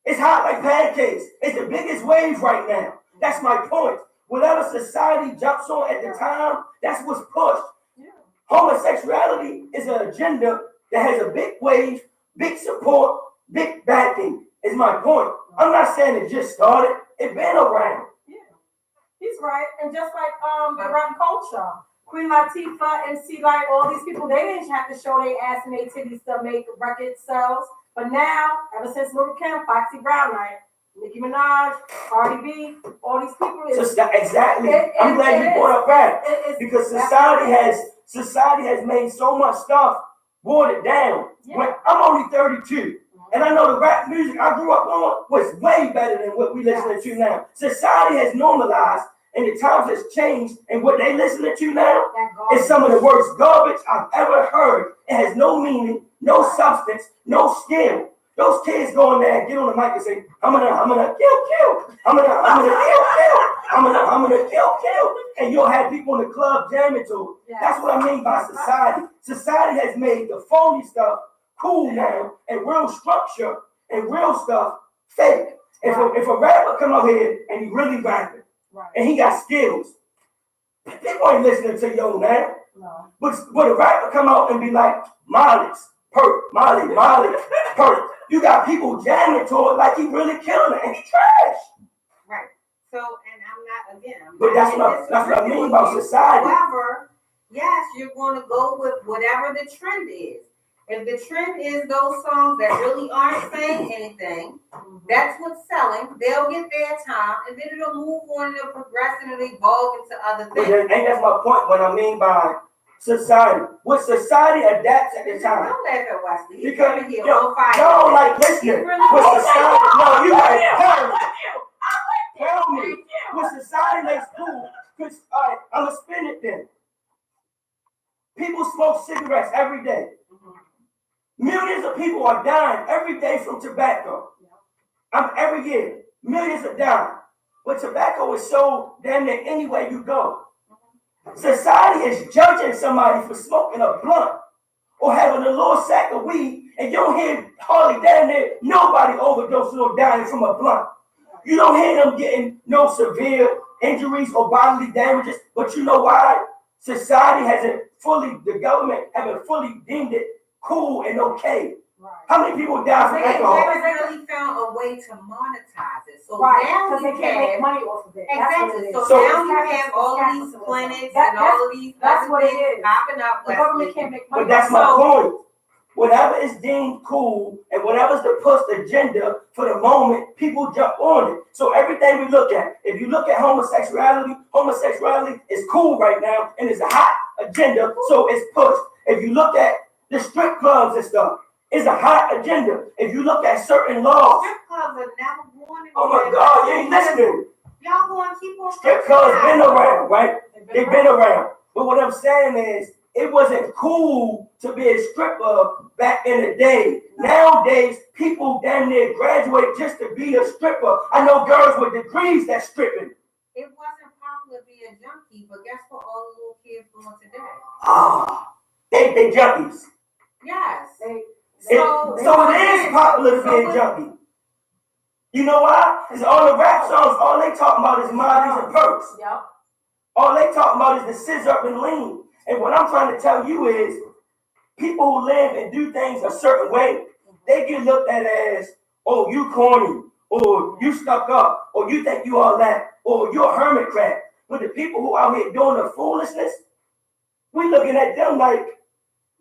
It's hot like pancakes. It's the biggest wave right now. That's my point. Whatever society jumps on at the time, that's what's pushed. Homosexuality is an agenda that has a big wave, big support, big backing, is my point. I'm not saying it just started. It's been around. He's right. And just like the rap culture, Queen Latifah, MC Light, all these people, they didn't have to show their ass and their titties to make record sales. But now, ever since Lil' Kim, Foxy Brown, like Nicki Minaj, Cardi B, all these people. Exactly. I'm glad you brought up that. Because society has made so much stuff watered down. Yeah. When I'm only 32. And I know the rap music I grew up on was way better than what we listening to now. Society has normalized and the times has changed, and what they listening to now is some of the worst garbage I've ever heard. It has no meaning, no substance, no skill. Those kids go in there and get on the mic and say, I'm gonna kill. I'm gonna kill. And you'll have people in the club jamming to it. That's what I mean by society. Society has made the phony stuff cool now, and real structure and real stuff fake. If a rapper come out here and he really rapping, and he got skills, people ain't listening to yo now. No. But a rapper come out and be like, Molly's perk, Molly, perk. You got people jamming to it like he really killing it, and he trash. Right. So, and I'm not again. But that's what I mean about society. However, yes, you're going to go with whatever the trend is. If the trend is those songs that really aren't saying anything, that's what's selling. They'll get their time, and then it'll move on and it'll progress and it'll evolve into other things. And that's my point. What I mean by society, what society adapts at the time. Don't laugh at Wesley. Because y'all don't like listening. What society? No, you like tell me. What society makes cool? Because I'm gonna spin it then. People smoke cigarettes every day. Millions of people are dying every day from tobacco. Every year, millions are dying. But tobacco is sold damn near anywhere you go. Society is judging somebody for smoking a blunt or having a little sack of weed, and you don't hear hardly damn near nobody overdosing or dying from a blunt. You don't hear them getting no severe injuries or bodily damages, but you know why? Society the government haven't fully deemed it cool and okay. Right. How many people die from alcohol? They haven't really found a way to monetize it. So now because they can't make money off of it. Exactly. So now you have all of these clinics and all of these that's what it is. popping up. The government can't make money. But that's my point. Whatever is deemed cool and whatever's the push agenda for the moment, people jump on it. So everything we look at, if you look at homosexuality is cool right now and it's a hot agenda, so it's pushed. If you look at the strip clubs and stuff, it's a hot agenda. If you look at certain laws. Strip clubs are never going Oh my God, you ain't listening. Y'all going to keep on strip clubs been around, right? They've been around. But what I'm saying is, it wasn't cool to be a stripper back in the day. Nowadays, people damn near graduate just to be a stripper. I know girls with degrees that's stripping. It wasn't popular to be a junkie, but guess what all the little kids doing today? They junkies. Yes. So it is popular to be a junkie. You know why? Because all the rap songs, all they talking about is Molly's and perks. Yep. All they talking about is the scissor and lean. And what I'm trying to tell you is, people who live and do things a certain way, they get looked at as, oh, you corny, or you stuck up, or you think you all that, or you're a hermit crab. But the people who out here doing the foolishness, we looking at them like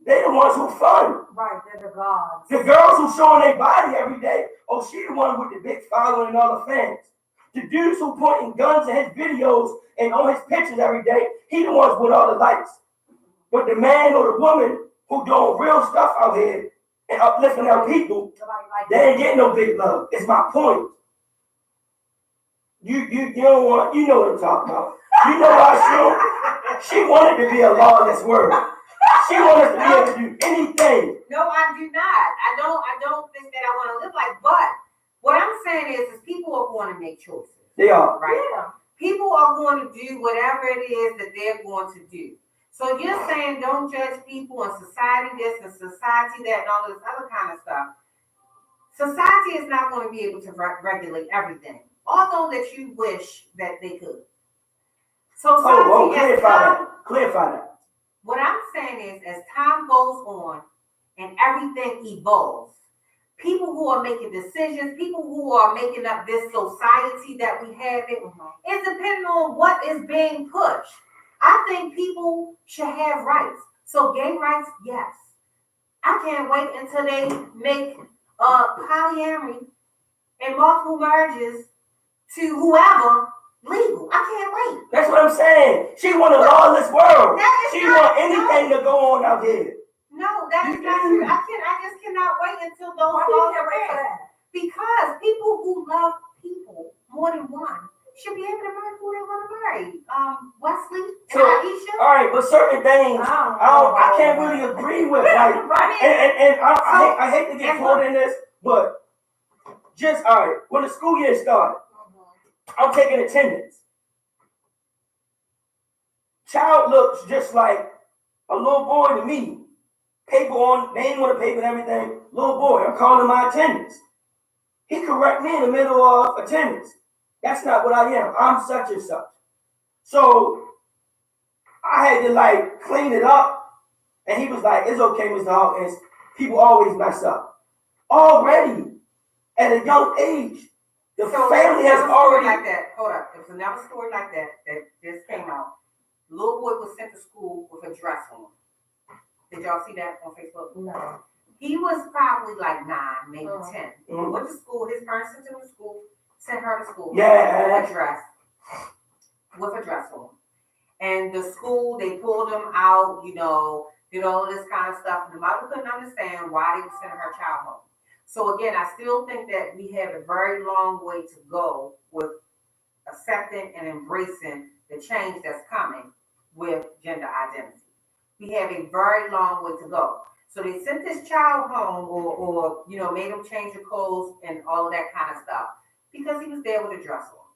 they're the ones who fun. Right, they're the gods. The girls who showing their body every day, oh, she the one with the big following and all the fans. The dudes who pointing guns in his videos and on his pictures every day, he the ones with all the likes. But the man or the woman who doing real stuff out here, and uplifting our people, they ain't getting no big love. It's my point. You don't want, you know what I'm talking about. You know why she wanted to be a lawless world. She wanted to be able to do anything. No, I do not. I don't think that I want to live like, but what I'm saying is people are going to make choices. They are. Right? Yeah. People are going to do whatever it is that they're going to do. So you're saying don't judge people and society this and society that and all this other kind of stuff. Society is not going to be able to regulate everything, although that you wish that they could. Society, clarify that. What I'm saying is, as time goes on and everything evolves, people who are making decisions, people who are making up this society that we have, it's depending on what is being pushed. I think people should have rights. So gay rights, yes. I can't wait until they make polyamory and multiple marriages to whoever legal. I can't wait. That's what I'm saying. She want a lawless world. She want anything to go on out here. No, that is not true. I just cannot wait until those laws are passed. Because people who love people more than one should be able to marry who they want to marry. Wesley and Aisha. All right, but certain things I can't really agree with. Like, and I hate to get caught in this, but just all right. When the school year started, I'm taking attendance. Child looks just like a little boy to me. Paper on, name on the paper and everything. Little boy, I'm calling my attendance. He correct me in the middle of attendance. That's not what I am. I'm such and such. So I had to like clean it up. And he was like, it's okay, Mr. Hawkins. People always mess up. Already, at a young age, the family has already... Like that. Hold up. There's another story like that just came out. Little boy was sent to school with a dress on. Did y'all see that on Facebook? No. He was probably like 9, maybe 10. Went to school. His parents sent him to school. Sent her to school. Yeah. With a dress on. And the school, they pulled him out, did all this kind of stuff. And the mother couldn't understand why they were sending her child home. So again, I still think that we have a very long way to go with accepting and embracing the change that's coming with gender identity. We have a very long way to go. So they sent this child home or made him change the clothes and all of that kind of stuff because he was there with a dress on.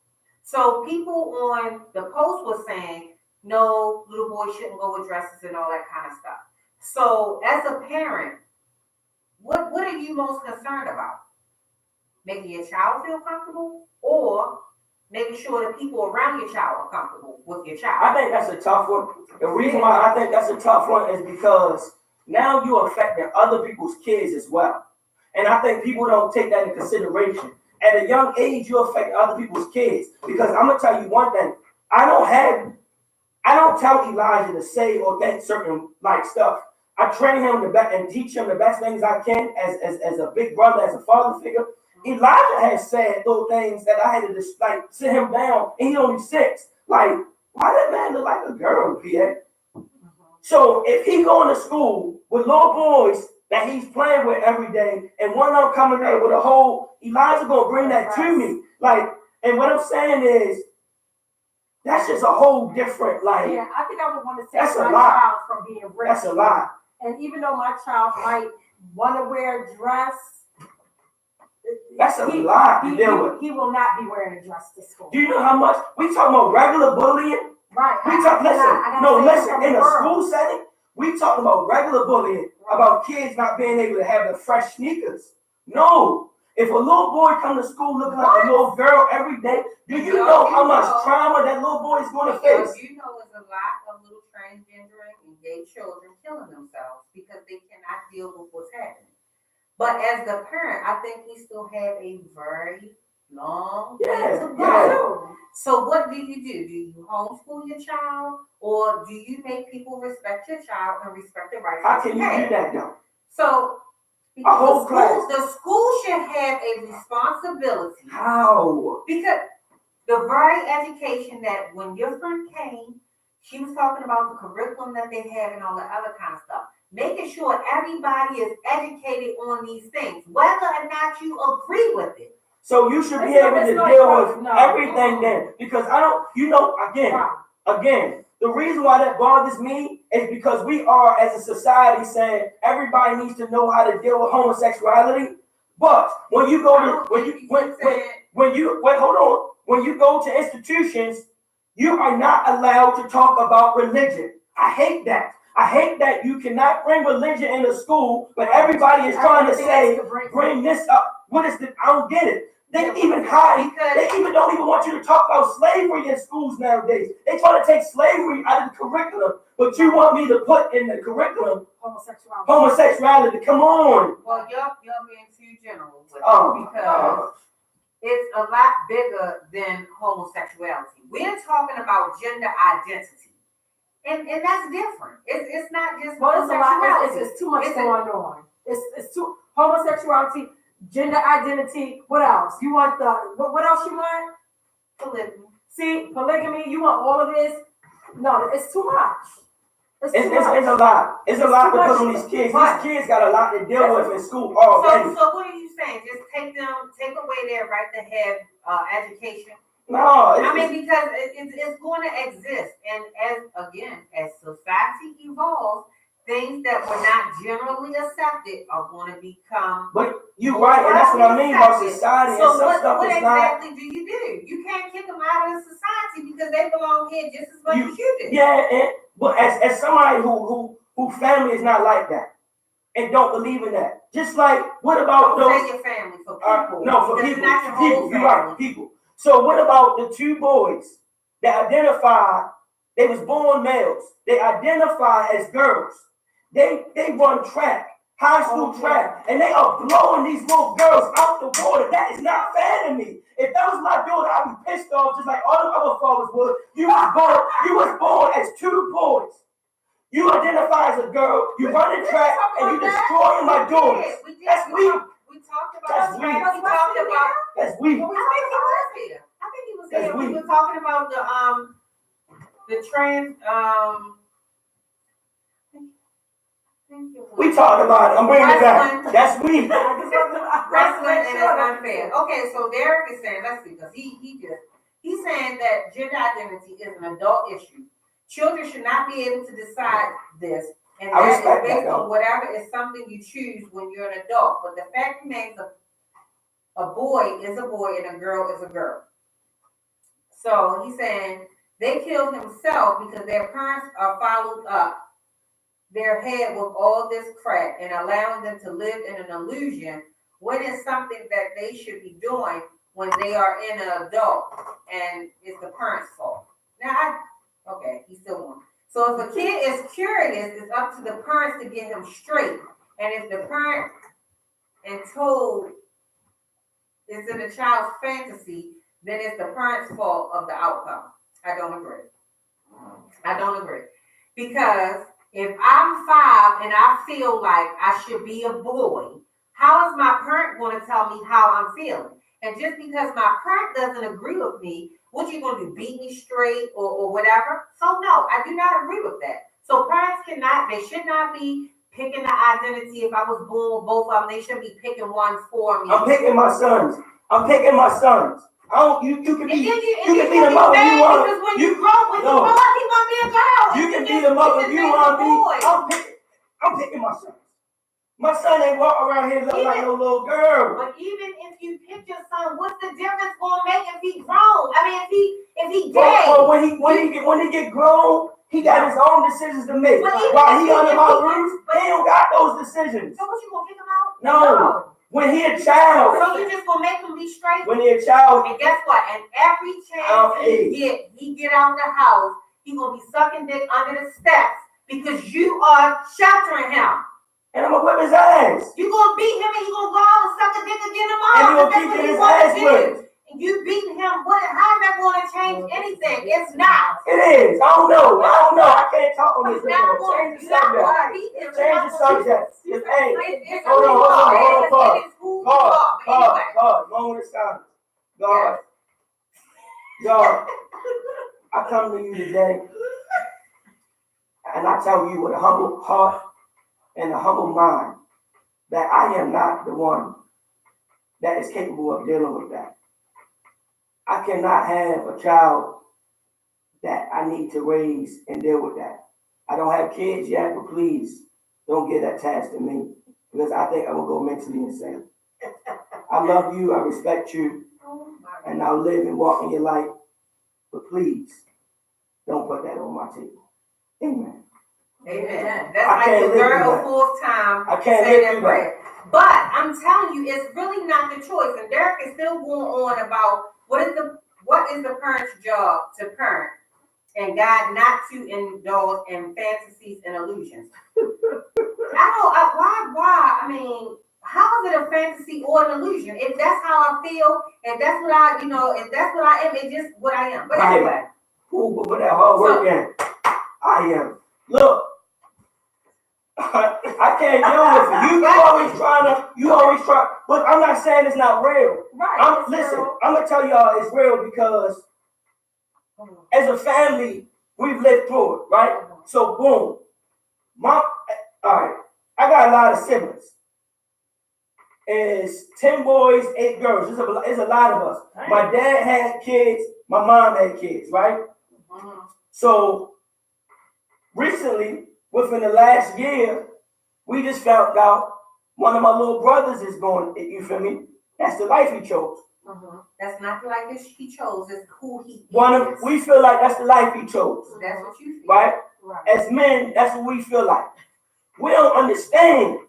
So people on the post were saying, no, little boys shouldn't go with dresses and all that kind of stuff. So as a parent, what are you most concerned about? Making your child feel comfortable or making sure that people around your child are comfortable with your child? I think that's a tough one. The reason why I think that's a tough one is because now you're affecting other people's kids as well. And I think people don't take that into consideration. At a young age, you affect other people's kids. Because I'm going to tell you one thing. I don't tell Elijah to say or think certain stuff. I train him and teach him the best things I can as a big brother, as a father figure. Elijah has said those things that I had to just sit him down, and he only 6. Like, why that man look like a girl, Pierre? So if he going to school with little boys that he's playing with every day, and one of them coming there with a whole, Elijah gonna bring that to me. And what I'm saying is, that's just a whole different, Yeah, I think I would want to take that's my a lot. child from being raised. That's a lot. And even though my child might want to wear a dress, that's a lot to deal with. He will not be wearing a dress to school. Do you know how much we talking about regular bullying? Right. Listen. In a school setting, we talking about regular bullying, about kids not being able to have the fresh sneakers. No. If a little boy come to school looking like a little girl every day, do you know how much trauma that little boy is going to face? You know, there's a lot of little transgender and gay children killing themselves because they cannot deal with what's happening. But as the parent, I think we still have a very long way to go. Yeah. So what do? Do you homeschool your child, or do you make people respect your child and respect the rights How of can your you parent? do that though? So the school should have a responsibility. How? Because the very education that when your friend came, she was talking about the curriculum that they have and all the other kind of stuff. making sure everybody is educated on these things, whether or not you agree with it. So you should be able to deal with everything then, because I don't, again, the reason why that bothers me is because we are, as a society, saying everybody needs to know how to deal with homosexuality. But when you go to when you go to institutions, you are not allowed to talk about religion. I hate that. I hate that you cannot bring religion into school, but everybody is trying to say, bring this up. What is the? I don't get it. They even don't even want you to talk about slavery in schools nowadays. They try to take slavery out of the curriculum, but you want me to put in the curriculum homosexuality. Come on. Well, you're being too general with it because it's a lot bigger than homosexuality. We're talking about gender identity, and that's different. It's not just homosexuality. It's too much going on. It's too homosexuality. Gender identity. What else? You want what else you want? Polygamy. See, polygamy. You want all of this? No, it's too much. It's a lot. It's a lot to put on these kids. These kids got a lot to deal with in school already. So what are you saying? Just take away their right to have education? No, because it's going to exist, and as society evolves, things that were not generally accepted are going to become. But you're right, and that's what I mean about society. So what exactly do? You can't kick them out of the society because they belong here just as much as you do. Yeah, but as somebody who family is not like that and don't believe in that, just like what about those? Say your family for people. No, for people. People. You're right, people. So what about the two boys that identify? They was born males. They identify as girls. They run track, high school track, and they are blowing these little girls out the water. That is not fair to me. If that was my daughter, I'd be pissed off just like all the other fathers would. You was born as two boys. You identify as a girl, you run the track, and you destroying my daughters. That's weak. We talked about That's weak. I think he was here. We were talking about the trans we talked about it. I'm bringing it back. That's weak. Wrestling and it's unfair. Okay, so Derek is saying, let's see, because he's saying that gender identity is an adult issue. Children should not be able to decide this, and that is based on whatever is something you choose when you're an adult. But the fact remains, a boy is a boy and a girl is a girl. So he's saying they killed himself because their parents are followed up their head with all this crap and allowing them to live in an illusion when it's something that they should be doing when they are in an adult, and it's the parents' fault. Now, he's still on. So if a kid is curious, it's up to the parents to get him straight. And if the parent and told is in the child's fantasy, then it's the parents' fault of the outcome. I don't agree. Because if I'm 5 and I feel like I should be a boy, how is my parent going to tell me how I'm feeling? And just because my parent doesn't agree with me, what you going to do, beat me straight or whatever? So no, I do not agree with that. So parents should not be picking the identity. If I was born with both of them, they should be picking one for me. I'm picking my sons. You can be the mother you want. Because when you grow up, he want to be a girl. You can be the mother you want to be. I'm picking my sons. My son ain't walk around here looking like no little girl. But even if you pick your son, what's the difference going to make if he grown? I mean, if he gay. Well, when he get grown, he got his own decisions to make. While he under my roof, he don't got those decisions. So what, you going to kick him out? No. When he a child. So you just going to make him be straight? When he a child. And guess what? And every chance he get out the house, he going to be sucking dick under the steps because you are sheltering him. And I'm gonna whip his ass. You gonna beat him and he gonna go out and suck a dick again tomorrow. And he gonna keep getting his ass whipped. And you beating him, how is that gonna change anything? It's not. It is. I don't know. I can't talk on this anymore. Change the subject. Hey, hold on. God, moment of silence. God, I come to you today and I tell you with a humble heart, and a humble mind that I am not the one that is capable of dealing with that. I cannot have a child that I need to raise and deal with that. I don't have kids yet, but please don't get attached to me because I think I will go mentally insane. I love you, I respect you, and I'll live and walk in your life, but please don't put that on my table. Amen. Amen. That's like the third or fourth time I can't say live that prayer. But I'm telling you, it's really not the choice. And Derek is still going on about what is the parent's job to parent and God not to indulge in fantasies and illusions. Why? I mean, how is it a fantasy or an illusion? If that's how I feel, and that's what if that's what I am, it's just what I am. But anyway. Who put that hard work in? I am. Look. I can't deal with it. You always try, but I'm not saying it's not real. Right. Listen, I'm gonna tell y'all it's real because as a family, we've lived through it, right? So boom. Alright, I got a lot of siblings. It's 10 boys, 8 girls. It's a lot of us. Right. My dad had kids, my mom had kids, right? So recently, within the last year, we just found out one of my little brothers is going, you feel me? That's the life he chose. That's not the life he chose, it's who he is. We feel like that's the life he chose. That's what you feel. Right? As men, that's what we feel like. We don't understand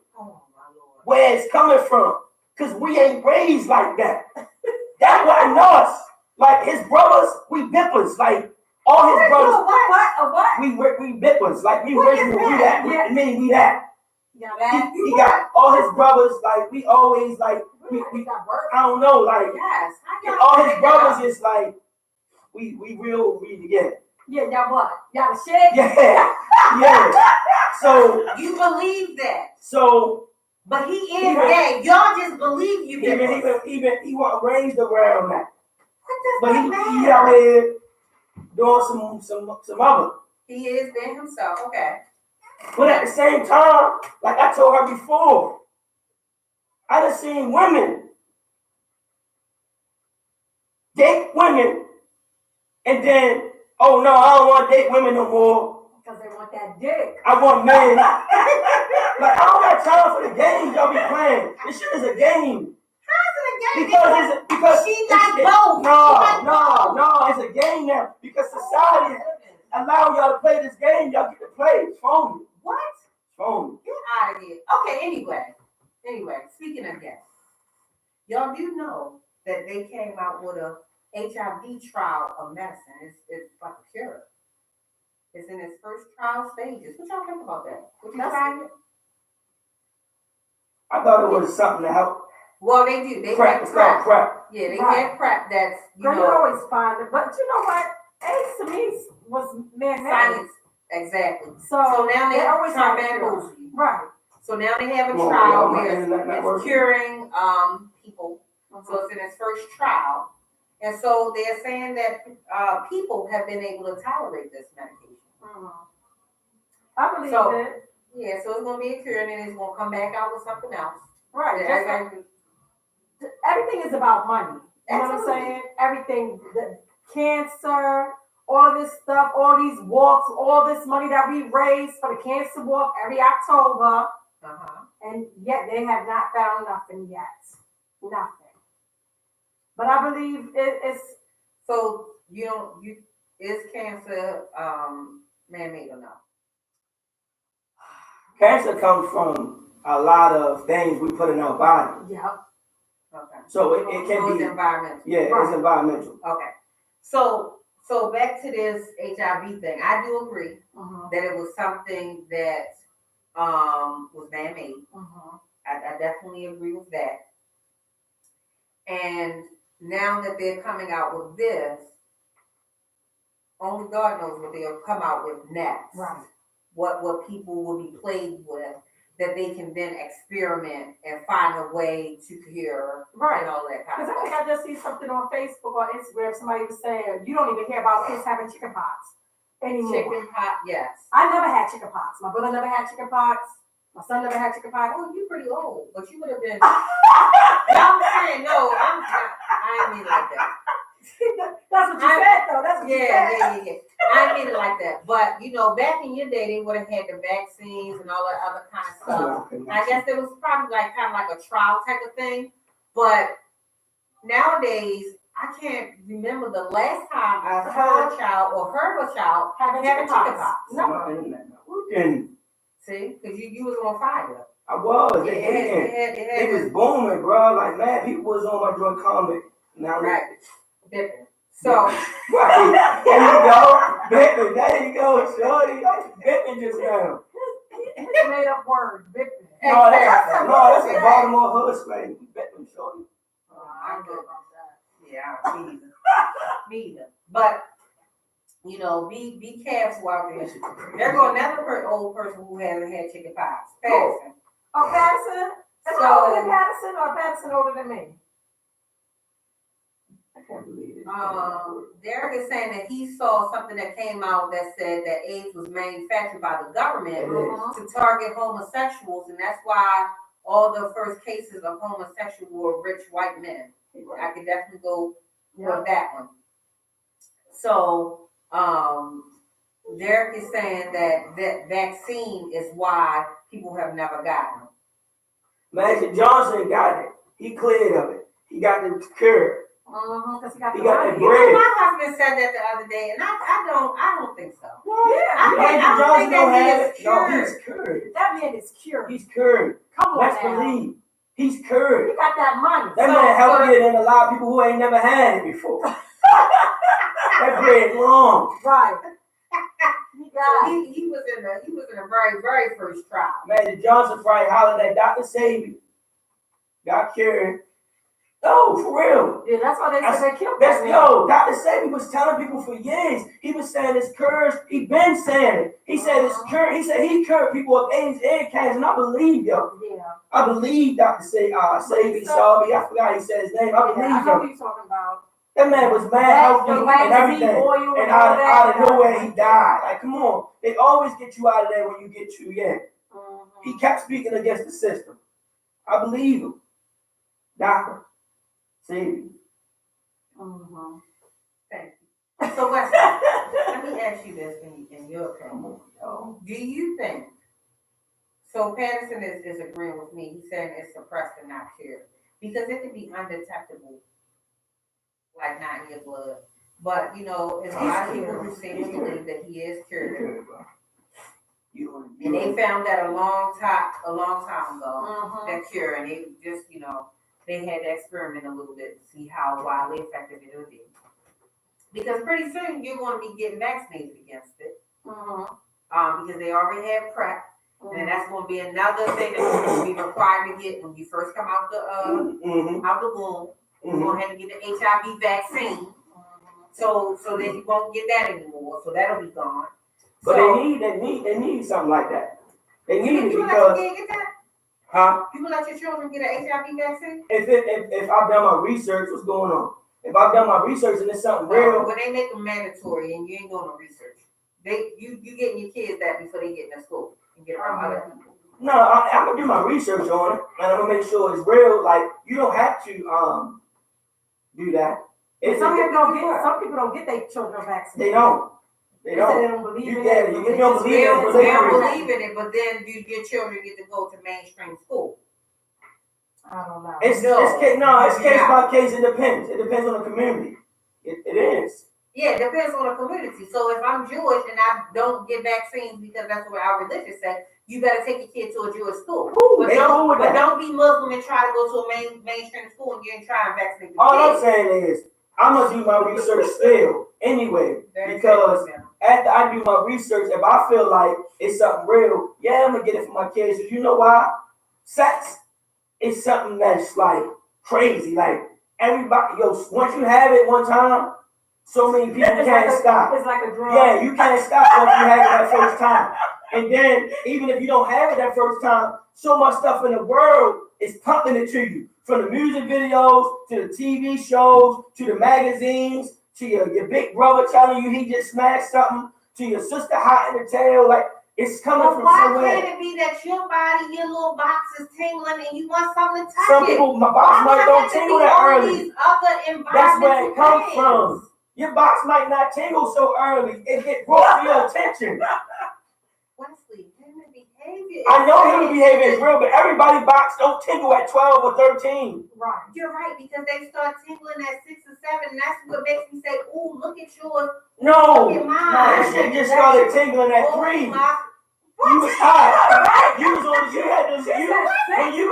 where it's coming from. Because we ain't raised like that. That wasn't us. Like his brothers, we bippers. Like all his brothers. What? We bippers. Like we raised we that. Yeah. We that. Yeah, he got all his brothers, like we always like we I don't know, like yes. All his brothers is like we real together. Yeah, y'all what? Y'all shit? Yeah. So you believe that. So but he is gay. Y'all just believe you he wasn't raised around that. But he out here doing some other. He is being himself, okay. But at the same time, like I told her before, I done seen women date women and then, oh no, I don't want to date women no more. Because they want that dick. I want men. Like I don't got time for the games y'all be playing. This shit is a game. How's it a game? Because she like both. No, it's a game now. Because society allow y'all to play this game, y'all get to play. It's phony. What? Phony. Get out of here. Okay, anyway, speaking of that, y'all do know that they came out with a HIV trial of medicine. It's like a cure. It's in its first trial stages. What y'all think about that? Would you try it? I thought it was something to help. Well, they do. They PrEP. It's called PrEP. Yeah, they had PrEP. That's you always find it, but you know what? AIDS to me was man-made. Science. Exactly. So now they always try bamboozle you. Right. So now they have a trial where it's curing people. So it's in its first trial. And so they're saying that people have been able to tolerate this medication. I believe it. Yeah, so it's going to be a cure and then it's going to come back out with something else. Right. Everything is about money. You know what I'm saying? Everything, the cancer, all of this stuff, all these walks, all this money that we raise for the cancer walk every October. And yet they have not found nothing yet. Nothing. But I believe it's so is cancer man-made or not? Cancer comes from a lot of things we put in our body. Yeah. Okay. So it can be environmental. Yeah, it's environmental. Okay. So back to this HIV thing. I do agree that it was something that was man-made. I definitely agree with that. And now that they're coming out with this, only God knows what they'll come out with next. Right. What people will be plagued with, that they can then experiment and find a way to cure and all that kind of stuff. Because I think I just see something on Facebook or Instagram, somebody was saying, you don't even hear about kids having chickenpox anymore. Chickenpox, yes. I never had chickenpox. My brother never had chickenpox. My son never had chicken pox. Oh, you pretty old, but you would have been. I'm saying no. I ain't mean it like that. That's what you said, though. That's what you said. Yeah. I didn't mean it like that. But, back in your day, they would have had the vaccines and all that other kind of stuff. I guess it was probably kind of like a trial type of thing. But nowadays, I can't remember the last time I saw a child or heard a child having chicken pox. No. See? Because you was on fire. I was. It was booming, bro. Like, man, people was on my joint comment. Now, right. Different. So, right. There you go. Bippin'. There you go, shorty. Bippin' just now. It's made up word. Bippin'. No, that's a Baltimore hood slang. Bippin', shorty. I don't know about that. Yeah, me either. But, be careful out there. There go another old person who hasn't had chicken pox. Patterson. Oh, Patterson? Is he older than Patterson or Patterson older than me? I can't believe it. Derek is saying that he saw something that came out that said that AIDS was manufactured by the government to target homosexuals, and that's why all the first cases of homosexual were rich white men. I could definitely go with that one. So, Derek is saying that vaccine is why people have never gotten them. Magic Johnson got it. He cleared of it. He got the cure. Because he got the bread. My husband said that the other day, and I don't think so. Yeah, I don't think that he is cured. No, he's cured. That man is cured. He's cured. Come on, let's believe. He's cured. He got that money. That man healthier than a lot of people who ain't never had it before. That bread long. Right. He was in the very, very first trial. Magic Johnson probably hollered at Dr. Sabi. Got cured. No, for real. Yeah, that's why they said they killed that man. Dr. Sabi was telling people for years. He was saying it's cursed. He been saying it. He said it's cursed. He said he cured people of AIDS and cancer, and I believe, yo. Yeah. I believe Dr. Sabi, I forgot he said his name. I believe I know who you're talking about. That man was mad healthy and everything. And out of nowhere, he died. Like, come on. They always get you out of there when you get you in. He kept speaking against the system. I believe him. Doctor. See? Thank you. So, Wesley, let me ask you this in your opinion. Do you think, so Patterson is agreeing with me. He's saying it's suppressed and not cured. Because it can be undetectable, like not in your blood. But, there's a lot of people who seem to believe that he is cured. And they found that a long time ago, that cure, and they just, they had to experiment a little bit to see how widely effective it would be. Because pretty soon you're going to be getting vaccinated against it. Because they already have PrEP. And that's going to be another thing that you're going to be required to get when you first come out the womb. You're going to have to get the HIV vaccine. So that you won't get that anymore. So that'll be gone. But they need something like that. They need it because. Get that? Huh? You will let your children get an HIV vaccine? If I've done my research, what's going on? If I've done my research and it's something real. When they make them mandatory and you ain't doing no research, you getting your kids that before they get in school and get around other people. No, I'm gonna do my research on it and I'm gonna make sure it's real. Like you don't have to do that. Some people don't get their children vaccinated. They don't. They don't believe in it. You don't believe in it, but then your children get to go to mainstream school. I don't know. It's case by case. It depends. It depends on the community. It is. Yeah, it depends on the community. So if I'm Jewish and I don't get vaccines because that's what our religion says, you better take your kid to a Jewish school. But don't be Muslim and try to go to a mainstream school and you ain't trying to vaccinate your All kids. I'm saying is, I'm going to do my research still anyway. Because after I do my research, if I feel like it's something real, yeah, I'm going to get it for my kids. You know why? Sex is something that's like crazy. Like everybody, once you have it one time, so many people can't stop. It's like a drug. Yeah, you can't stop once you have it that first time. And then, even if you don't have it that first time, so much stuff in the world is pumping it to you. From the music videos, to the TV shows, to the magazines, to your big brother telling you he just smashed something, to your sister hot in the tail. Like, It's coming But from why somewhere. can't it be that your body, your little box is tingling and you want something to touch Some it? people, my box might don't tingle that early. These other That's where it comes things. from. Your box might not tingle so early. It get brought to your attention. Wesley, human behavior. I know human behavior is real, but everybody's box don't tingle at 12 or 13. Right. You're right, because they start tingling at 6 or 7, and that's what makes me say, ooh, look at yours. No, Look at mine. that shit just started tingling at 3. You was hot. You was on. You had to. When you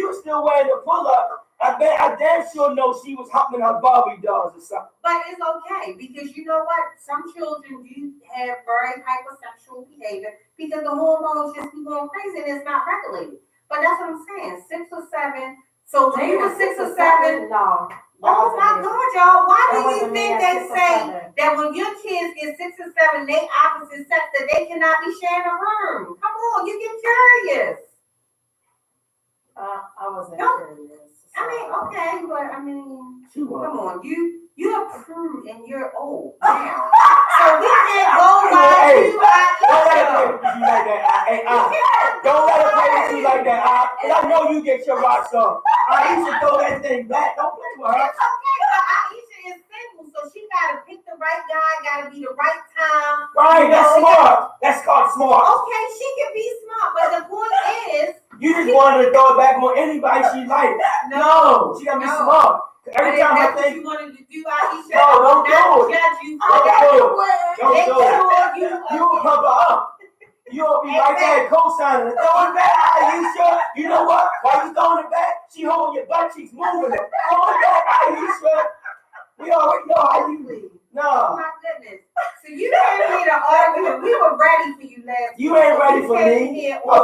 was still wearing the pull up. I damn sure know she was humping her Barbie dolls or something. But it's okay, because you know what? Some children do have very hypersexual behavior because the hormones just be going crazy and it's not regulated. But that's what I'm saying. 6 or 7. So when you were 6 or 7, no. Oh my God, y'all! Why do you think they say 7. that when your kids get 6 or 7, they opposite sex, that they cannot be sharing a room? Come on, you get curious. I wasn't No. curious. I mean, okay, but I mean, come on, you're a prude and you're old now, so we can't go by you. Don't let her play with you like that. Don't let her play with you like that. I know you get your rocks off. You should throw that thing back. Don't play with her. It's okay, but Aisha is single, so she gotta pick the right guy, gotta be the right time. Right, that's smart. That's called smart. Okay, she can be smart, but the point is, you just wanted to throw it back on anybody she likes. No, she gotta be smart. Every time I think you wanted to do, Aisha, don't do it. Judge you. Don't Make do sure it. You will pump her up. You'll be right there co-signing it. Throw it back, Aisha. You know what? While you throwing it back, she holding your butt cheeks, moving it. Throw it back, Aisha. We already know how you leave. No. Oh my goodness. So you came here to argue. We were ready for you last week. You ain't ready for me. My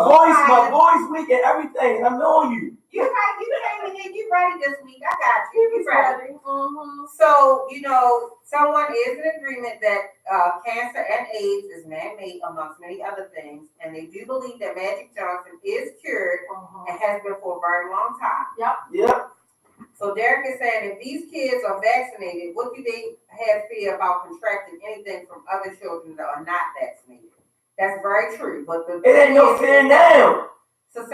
voice weak and everything. I'm knowing you. You're right. You came in here. You ready this week. I got you. You ready. Mm-hmm. So, someone is in agreement that cancer and AIDS is man-made amongst many other things. And they do believe that Magic Johnson is cured and has been for a very long time. Yep. So Derek is saying if these kids are vaccinated, what do they have fear about contracting anything from other children that are not vaccinated? That's very true. But it ain't no fear now. So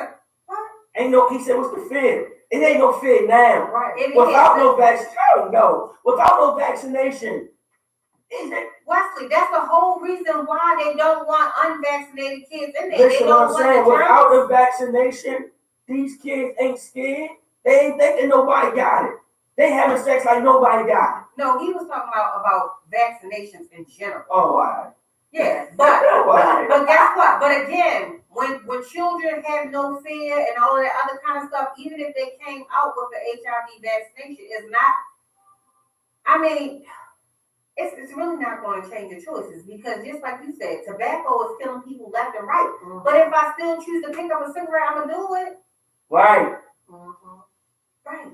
what? Ain't no. He said, "What's the fear?" It ain't no fear now. Right. Without no vaccination, I don't know. Without no vaccination, is it? Wesley, that's the whole reason why they don't want unvaccinated kids in there. Listen, what I'm saying. Without the vaccination, these kids ain't scared. They ain't thinking nobody got it. They having sex like nobody got it. No, he was talking about vaccinations in general. Oh, all right. Yeah, but guess what? But again, when children have no fear and all of that other kind of stuff, even if they came out with the HIV vaccination, it's not. I mean, it's really not going to change the choices because just like you said, tobacco is killing people left and right. Mm-hmm. But if I still choose to pick up a cigarette, I'm gonna do it. Right. Mm-hmm. Right.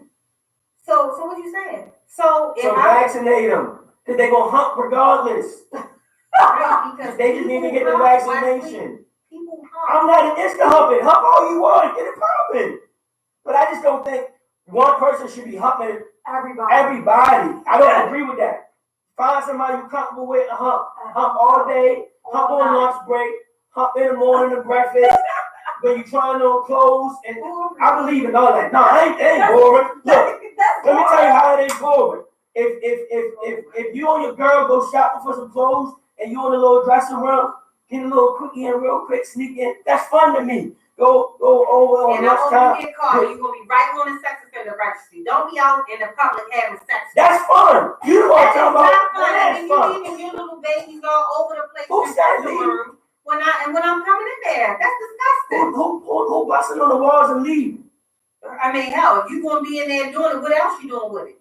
So what you saying? So vaccinate them because they gonna hump regardless. Right, because they just need to get the vaccination. People hump. I'm not against the humping. Hump all you want. Get it popping. But I just don't think one person should be humping everybody. I don't agree with that. Find somebody you're comfortable with and hump. Hump all day. Hump on lunch break. Hump in the morning to breakfast. When you trying on clothes. And I believe in all that. No, it ain't boring. Look, let me tell you how it ain't boring. If you and your girl go shopping for some clothes and you in a little dressing room, get a little quickie in real quick, sneak in. That's fun to me. Go over on lunchtime. And you're going to be right on the sex offender registry. Don't be out in the public having sex. That's fun. You know what I'm talking about. That's fun. And you leaving your little babies all over the place. Who said leave? When I'm coming in there. That's disgusting. Who busting on the walls and leave? I mean, hell, if you're going to be in there doing it, what else you doing with it?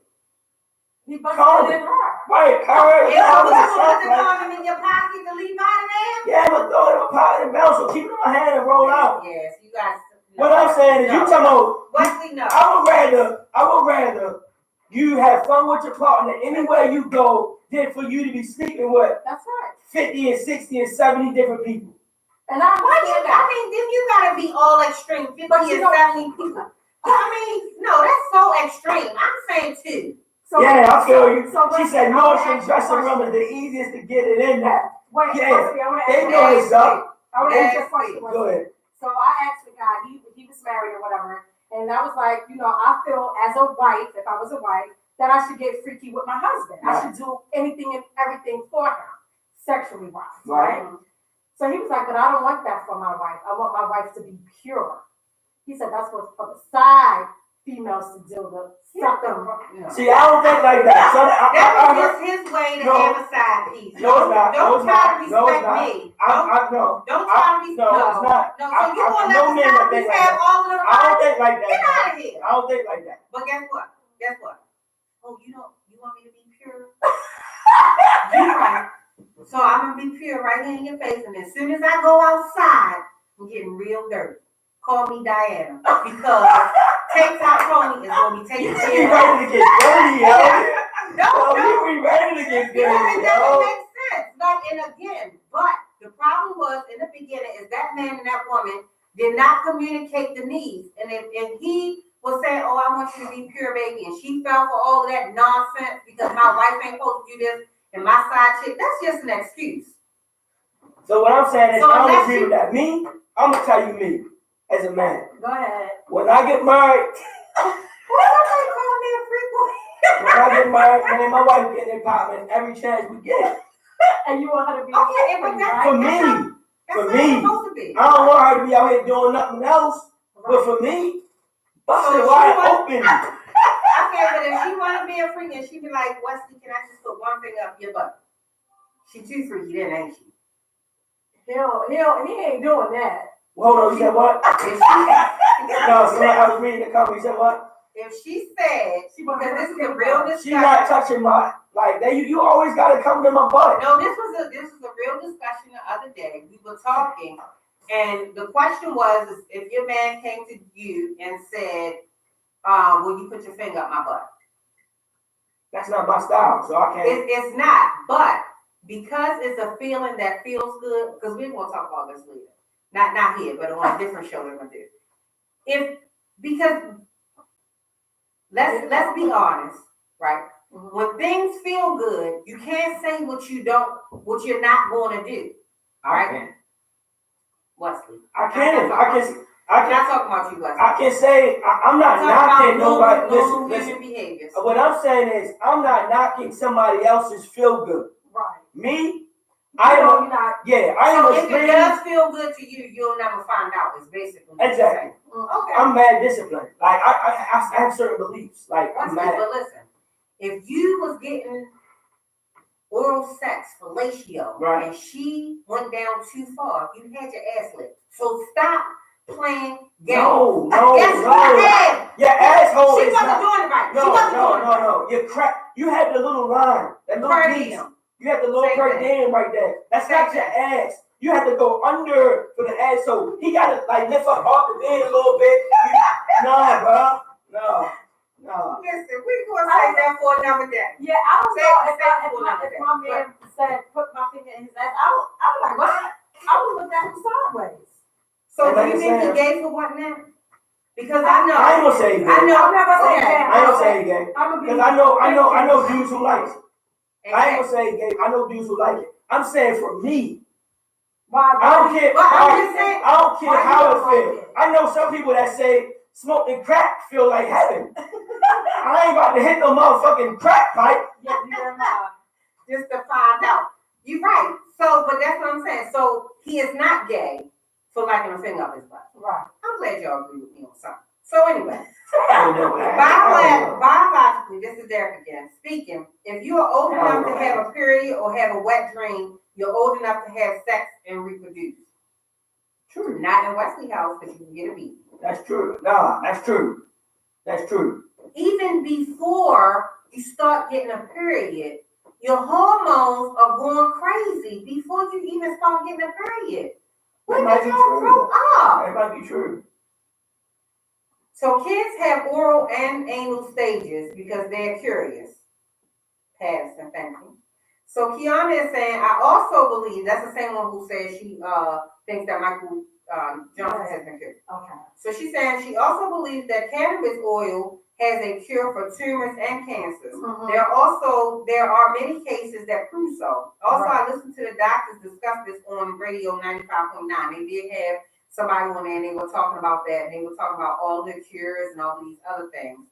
He busted in her. Right, her. Yeah, but you going to put the condom in your pocket to leave out of there? Yeah, but throw it in my pocket and bounce, so keep it in my hand and roll out. Yes, you guys. What I'm saying is, you talking about. Wesley, no. I would rather you have fun with your partner anywhere you go than for you to be sleeping with. That's right. 50 and 60 and 70 different people. And then you gotta be all extreme, 50 and 70 people. I mean, no, that's so extreme. I'm saying 2. So, yeah, I feel you. She said, no, dressing room is the easiest to get it in that. Wait, Yeah, Wesley, I want to they ask know you. what's up. I want to ask you a question. Go Wesley. ahead. So I asked the guy, he was married or whatever, and I was like, I feel as a wife, if I was a wife, that I should get freaky with my husband. Right. I should do anything and everything for him, sexually wise, Right. right? So he was like, but I don't want that for my wife. I want my wife to be pure. He said that's what's for the side females to do, the suck them. See, I don't think like that. That was just his way to have a side piece. No, it's not. Don't try to respect me. No. Don't try to respect me. No, it's not. No, so you want to no let men the that side think piece like have that. all of the I don't think like that. Get out of here. I don't think like that. But guess what? Oh, you want me to be pure? You're right. So I'm gonna be pure right here in your face, and as soon as I go outside, I'm getting real dirty. Call me Diana, because TikTok Tony is gonna be taking You care be of ready to get dirty, yo. No, You be ready to get Yeah, dirty, it doesn't yo. make sense. Like, and again, but the problem was in the beginning is that man and that woman did not communicate the needs, and he was saying, "Oh, I want you to be pure, baby," and she fell for all of that nonsense because my wife ain't supposed to do this and my side chick. That's just an excuse. So what I'm saying is, So I don't unless agree you- with that. Me, I'm gonna tell you me, as a man. Go ahead. When I get married, Why somebody calling me a freak boy? when I get married, me and my wife get in common every chance we get. And you want her to be Okay, but that's For right? me, That's for how me, it's supposed to be. I don't want her to be out here doing nothing else. But for me, bust So it she wide want- open. Okay, but if she want to be a freak and she be like, Wesley, can I just put one finger up your butt? She too freaky then, ain't she? He ain't doing that. Hold on, you said what? No, so I was reading the comment. You said what? If she said, because this is a real discussion. She not touching my like that. You always gotta come to my butt. No, this was a real discussion the other day. We were talking, and the question was, is if your man came to you and said, "Will you put your finger up my butt?" That's not my style, so I can't. It's not, but because it's a feeling that feels good, because we're gonna talk about this later. Not here, but on a different show we're gonna do. Because let's be honest, right? When things feel good, you can't say what you're not going to do. All right, Wesley. I can't. I'm not talking about you, Wesley. I can say I'm not knocking nobody. Normal Listen. human behaviors. What I'm saying is I'm not knocking somebody else's feel good. Right. Me, I am. I am So a if it scream. does feel good to you, you'll never find out. It's basically what you're Exactly. saying. Okay. I'm mad disciplined. Like I have certain beliefs. Like I'm Wesley, mad. but listen, if you was getting oral sex, fellatio, Right. and she went down too far, you had your ass licked. So stop playing games. No. Yes, you had. Your asshole She is wasn't not. doing it right. No. She wasn't doing it right. No. You crap. You had the little line, that little Per piece. diem. You had the little Same per thing. diem right there. That's not your ass. You have to go under for the ass. So he got to like lift up off the bed a little bit. No, bro. No. Listen, we're going to say that for another day. Yeah, I don't know if Say my man said put my finger in his ass. I was like, what? I would look at him sideways. So And do like you I think said- he gay for wanting that? Because I know. I ain't gonna say he gay. I know. I'm not gonna say Okay. gay. I ain't gonna say he gay. Because I know dudes who like it. I ain't gonna say gay. I know dudes who like it. I'm saying for me, Why? I don't care. But I'm just saying. I don't care Why how you it don't like feels. it? I know some people that say smoking crack feel like heaven. I ain't about to hit no motherfucking crack pipe. Yeah, you better not. Just to find out. You're right. So, but that's what I'm saying. So he is not gay for liking a finger up his butt. Right. I'm glad y'all agree with me on something. So anyway, I don't know. biologically, this is Derek again speaking. If you are old enough to have a period or have a wet dream, you're old enough to have sex and reproduce. True. Not in Wesley house because you can get a beat. That's true. Nah, that's true. That's true. Even before you start getting a period, your hormones are going crazy before you even start getting a period. When That might did be y'all true. grow up? That might be true. So kids have oral and anal stages because they're curious. Pass and thank you. So Kiana is saying, I also believe, that's the same one who says she thinks that Michael Johnson has been cured. Okay. So she's saying she also believes that cannabis oil has a cure for tumors and cancers. Mhm. There are many cases that prove so. Also, I listened to the doctors discussed this on radio 95.9. They did have somebody on there and they were talking about that. And they were talking about all the cures and all these other things.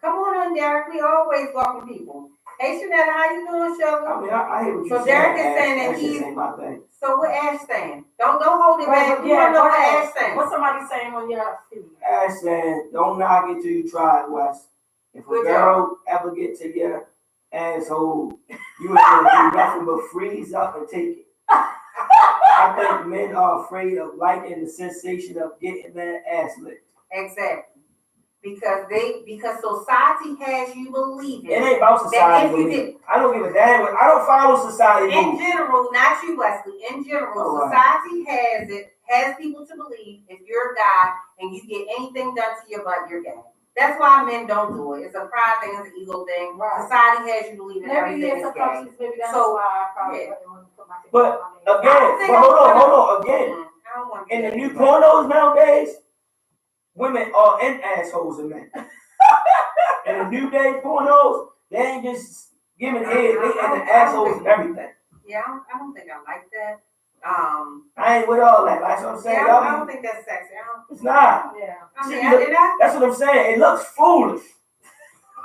Come on, Derek. We always welcome people. Hey, Shanetta, how you doing, Shelby? I mean, I hear what you're So saying. Derek is saying that he's ain't my thing. So what Ash saying? Don't hold it back. You Yeah, don't know go what ahead. Ash saying. What's somebody saying on your feed? Ash saying, don't knock it till you try it, Wes. If a Good girl ever get to your asshole, you ain't gonna do nothing but freeze up and take it. I think men are afraid of liking the sensation of getting their ass licked. Exactly. Because society has you believing. It ain't about society believing. I don't give a damn. I don't follow society. In general, not you, Wesley. In general, society has people to believe if you're a guy and you get anything done to your butt, you're gay. That's why men don't do it. It's a pride thing, it's an ego thing. Right. Society has you believing everything is gay. Maybe that's why I probably But hold on. Again, in the new pornos nowadays, women are in assholes and men. In the new day pornos, they ain't just giving head, they in the assholes and everything. Yeah, I don't think I like that. I ain't with all that. That's what I'm saying. Yeah, I don't think that's sexy. It's not. Yeah. That's what I'm saying. It looks foolish.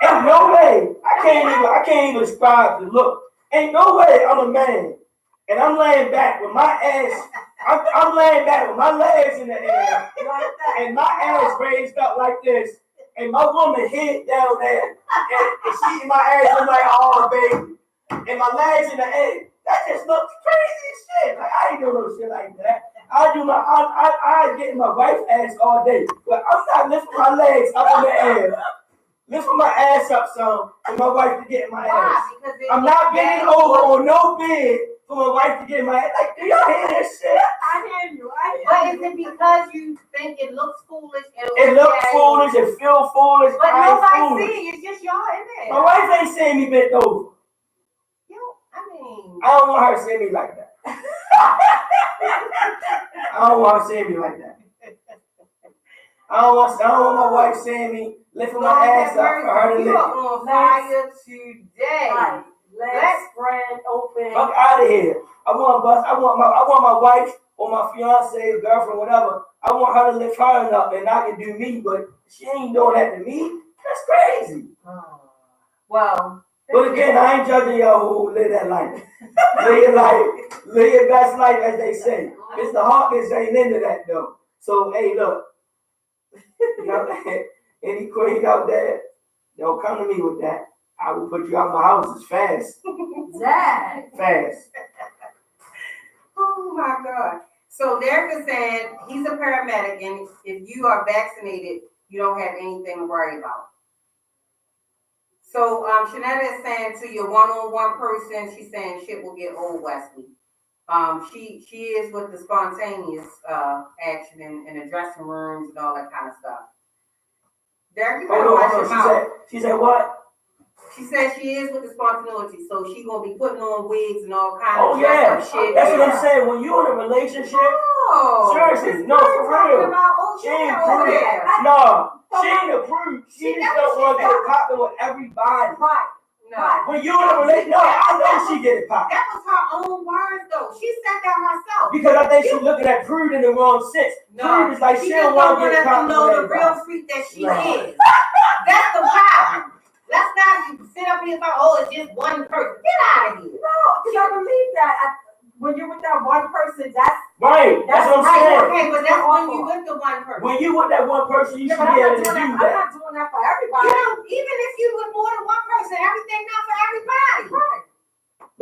Ain't no way. I can't even describe the look. Ain't no way I'm a man and I'm laying back with my ass. I'm laying back with my legs in the air and my ass raised up like this, and my woman head down there, and she in my ass. I'm like, oh baby, and my legs in the air. That just looks crazy as shit. Like, I ain't doing no shit like that. I get in my wife's ass all day, but I'm not lifting my legs up in the air. Lifting my ass up some for my wife to get in my ass. I'm not bending over on no bed for my wife to get in my ass. Like, do y'all hear this shit? I hear you. But is it because you think it looks foolish? It looks foolish. It feels foolish. But nobody see it. It's just y'all in there. My wife ain't seeing me bent over. I don't want her to see me like that. I don't want her seeing me like that. I don't want my wife seeing me lifting my ass up for her to lift it. You are on fire today. Right. Let's spread open. Fuck out of here. I want my wife or my fiance or girlfriend, whatever. I want her to lift her up and I can do me, but she ain't doing that to me. That's crazy. Well. But again, I ain't judging y'all who live that life. Live your life. Live your best life, as they say. Mr. Hawkins ain't into that, though. So, hey, look. Any queen out there, don't come to me with that. I will put you out my house as fast. Dad. Fast. Oh, my God. So, Derek is saying he's a paramedic, and if you are vaccinated, you don't have anything to worry about. So, Shanetta is saying to your one-on-one person, she's saying shit will get old, Wesley. She is with the spontaneous action in the dressing rooms and all that kind of stuff. Derek, you better watch your mouth. She said what? She said she is with the spontaneity, so she gonna be putting on wigs and all kinds of shit. That's what I'm saying. When you're in a relationship, seriously, no, for real. She ain't prude. No, she ain't a prude. She just don't want to get popping with everybody. Right. No. When you're in a relationship, I know she get it popping. That was her own words, though. She said that herself. Because I think she's looking at prude in the wrong sense. Prude is like she don't want to get popping with everybody. Know the real freak that she is. That's the problem. Let's not sit up here and talk, it's just one person. Get out of here. No, because I believe that when you're with that one person, that's right. That's what I'm saying. Okay, but that's when you with the one person. When you with that one person, you should be able to do that. I'm not doing that for everybody. Even if you with more than one person, everything not for everybody. Right.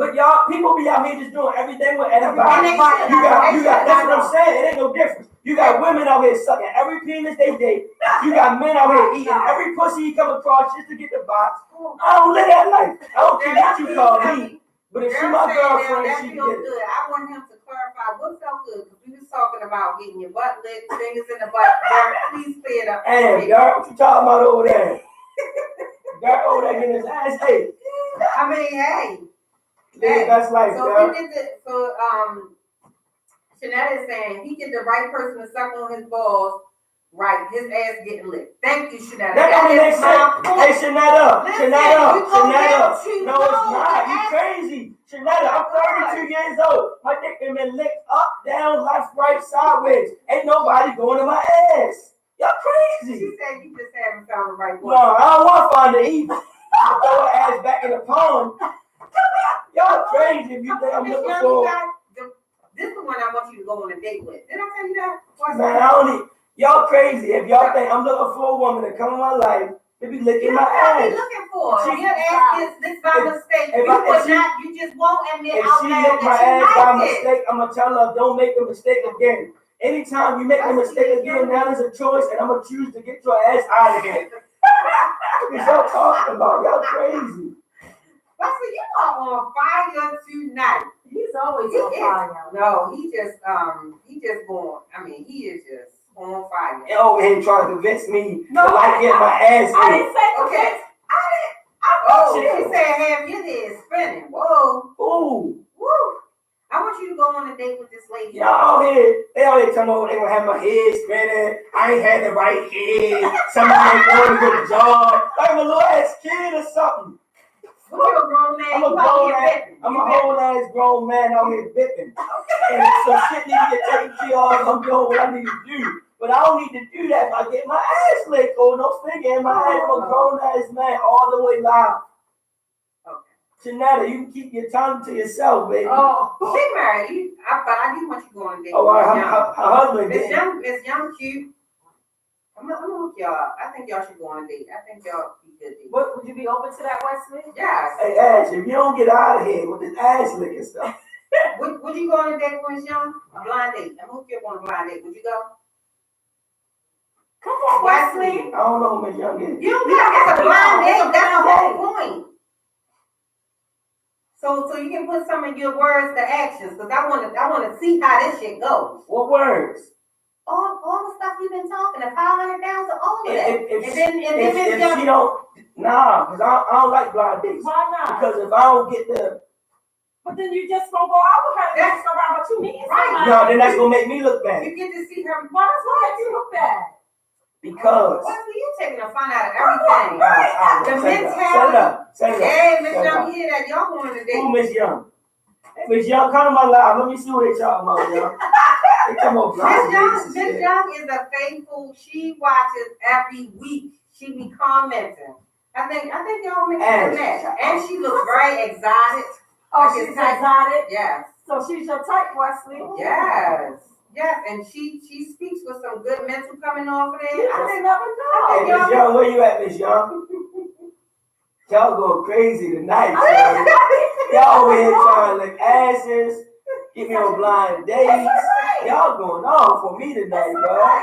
But y'all, people be out here just doing everything with everybody. You got. That's what I'm saying. It ain't no difference. You got women out here sucking every penis they date. You got men out here eating every pussy you come across just to get the box. I don't live that life. I don't care what you call me. But if she my girlfriend, she get it. Good. I want him to clarify what felt good, because we was talking about getting your butt licked, fingers in the butt. Derek, please clear it up. Hey, Derek, what you talking about over there? Derek over there getting his ass ate. I mean, hey. That's life, Derek. Shanetta is saying he get the right person to suck on his balls Right, his ass getting lit. Thank you, Shanetta. That don't make is my sense. point. Hey, Shanetta. Listen, Shanetta. you go Shanetta. down too No, it's low. not. You crazy. Shanetta, I'm 32 years old. My dick has been licked up, down, left, right, sideways. Ain't nobody going to my ass. Y'all crazy. She said you just haven't found the right one. No, I don't want to find it either. I'll throw her ass back in the pond. Y'all crazy if you think I'm looking for. This is the one I want you to go on a date with. Did I tell you that? Man, I don't need. Y'all crazy if y'all think I'm looking for a woman to come in my life to be licking my What are you ass. looking for? Your ass is this by mistake. You just won't admit If out she loud lick my that you ass by like it. mistake, I'm gonna tell her don't make a mistake again. Anytime you make a mistake again, now there's a choice, and I'm gonna choose to get your ass out of here. What y'all talking about? Y'all crazy. Wesley, you are on fire tonight. He's always on fire. No, he just born. I mean, he is just on fire. And over here trying to convince me to like getting my ass I ate. didn't say Okay. She said have your head spinning. Whoa. Ooh. Woo. I want you to go on a date with this lady. Y'all out here, they always tell me they gonna have my head spinning. I ain't had the right head. Somebody ain't doing a good job. Like I'm a little ass kid or something. You're a grown man. I'm a whole ass grown man out here bipping. And so shit need to get taken care of. I'm doing what I need to do. But I don't need to do that by getting my ass licked or no finger in my ass. I'm a grown ass man all the way live. Shanetta, you can keep your tongue to yourself, baby. Oh, she married. But I do want you to go on a date. Oh, her husband Miss did. Miss Young, cute. I'm gonna hook y'all up. I think y'all should go on a date. I think y'all be good. Would you be open to that, Wesley? Yes. Hey, Ash, if you don't get out of here with this ass licking stuff. Would you go on a date with Miss Young? A blind date. I'm gonna hook you up on a blind date. Would you go? Come on, Wesley. I don't know who Miss Young is. You don't have a blind date. That's the whole point. So you can put some of your words to actions, because I wanna see how this shit goes. What words? All the stuff you've been talking, the 500,000, all of that. If she don't, because I don't like blind dates. Why not? Because if I don't get the, but then you just gonna go out with her and that's around what you mean. Right. No, then that's gonna make me look bad. You get to see her. Why does it make you look bad? Because. Wesley, you taking the fun out of everything. The mentality. Set it up. Hey, Miss Young, you hear that? Y'all going to date. Who Miss Young? Hey, Miss Young, come to my live. Let me see what they talking about, y'all. They come up Miss Young is a faithful. She watches every week. She be commenting. I think y'all make her match. And she looks very exotic. Oh, she's exotic? Yes. So she's your type, Wesley? Yes. Yes, and she speaks with some good mental coming off of there. I didn't never know. Hey, Miss Young, where you at, Miss Young? Y'all going crazy tonight, y'all over here trying to lick asses, get me on blind dates. Y'all going on for me tonight, bro. Right.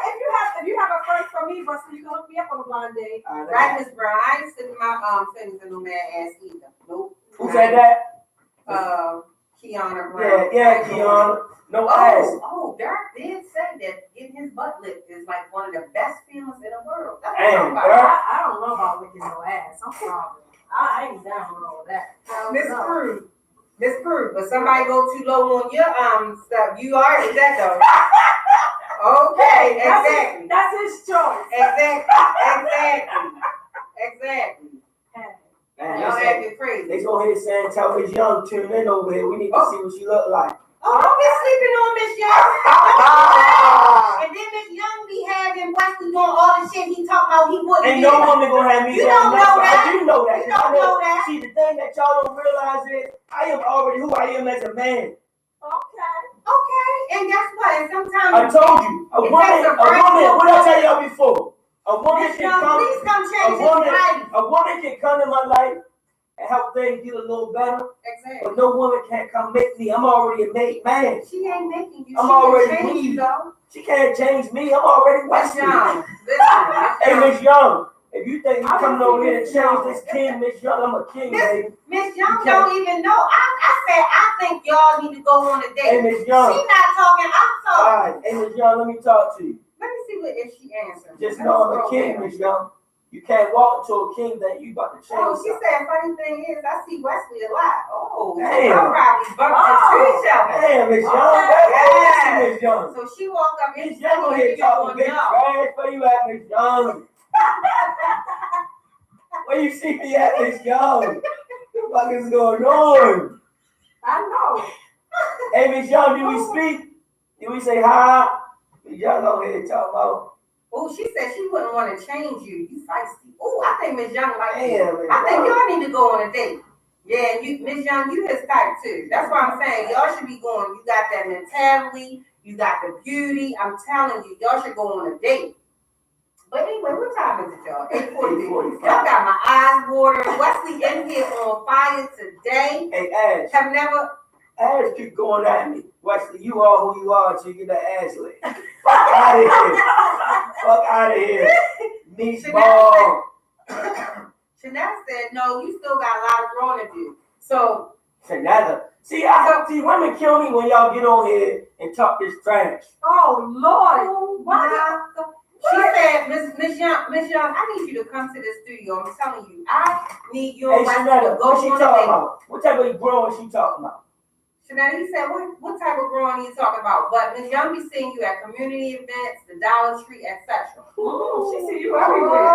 If you have a friend from me, Wesley, you can look me up on a blind date. Right, Miss Brown. I ain't sticking my fingers in no man ass either. Nope. Who said that? Kiana Brown. Yeah, Kiana. No ass. Oh, Dirk did say that getting his butt licked is like one of the best feelings in the world. Damn, I don't know about licking no ass. I'm sorry. I ain't down with all that. Miss Prue, but somebody go too low on your stuff. You already that though. Okay, exactly. That's his choice. Exactly. Man, y'all acting crazy. They go ahead saying, tell Miss Young tune in over here. We need to see what she look like. Oh, don't be sleeping on Miss Young. And then Miss Young be having Wesley doing all the shit he talking about he wouldn't. Ain't no woman gonna have me. You don't know that. I do know that. You don't know that. See, the thing that y'all don't realize is I am already who I am as a man. Okay. And guess what? And sometimes I told you, a woman. What did I tell y'all before? A woman Miss can Young, come. please come change his life. A woman can come to my life and help things get a little better. Exactly. But no woman can't come make me. I'm already a made man. She ain't making you. I'm she already can change me. you though. She can't change me. I'm already Miss Wesley. Young, listen. Hey, Miss Young, if you think you coming over here to change this king, Miss Young, I'm a king, baby. Miss Young don't even know. I said I think y'all need to go on a date. Hey, Miss Young. She not talking. I'm talking. All right, hey, Miss Young, let me talk to you. Let me see if she answers. Just know I'm a king, Miss Young. You can't walk into a king that you about to change. Oh, she something. said, funny thing is, I see Wesley a lot. Oh, Damn. y'all probably bumped into each other. Damn, Miss Young. Okay. Miss Young. So she walked up and Miss said, Young here talking big trash. Where you at, Miss Young? Where you see me at, Miss Young? What the fuck is going on? I know. Hey, Miss Young, do we speak? Do we say hi? Miss Young over here talking about. Oh, she said she wouldn't want to change you. You feisty. Oh, I think Miss Young like you. Damn, I think y'all need to go on a date. Yeah, you, Miss Young, you his type too. That's why I'm saying y'all should be going. You got that mentality. You got the beauty. I'm telling you, y'all should go on a date. But anyway, what time is it, y'all? 8:40. Y'all got my eyes watering. Wesley in here on fire today. Hey, Ash. Have never. Ash keep going at me. Wesley, you are who you are until you get that ass licked. Fuck out of here. Fuck out of here. Meatball. Chanel said, no, you still got a lot of growing to do. So. Chanel. See, women kill me when y'all get on here and talk this trash. Oh, Lord. Why? She said, Miss Young, I need you to come to the studio. I'm telling you, I need you and Wesley to go what she on talking a date. about? What type of growing she talking about? Chanel, he said, what type of growing are you talking about? But Miss Young be seeing you at community events, the Dollar Tree, etc. She see you everywhere.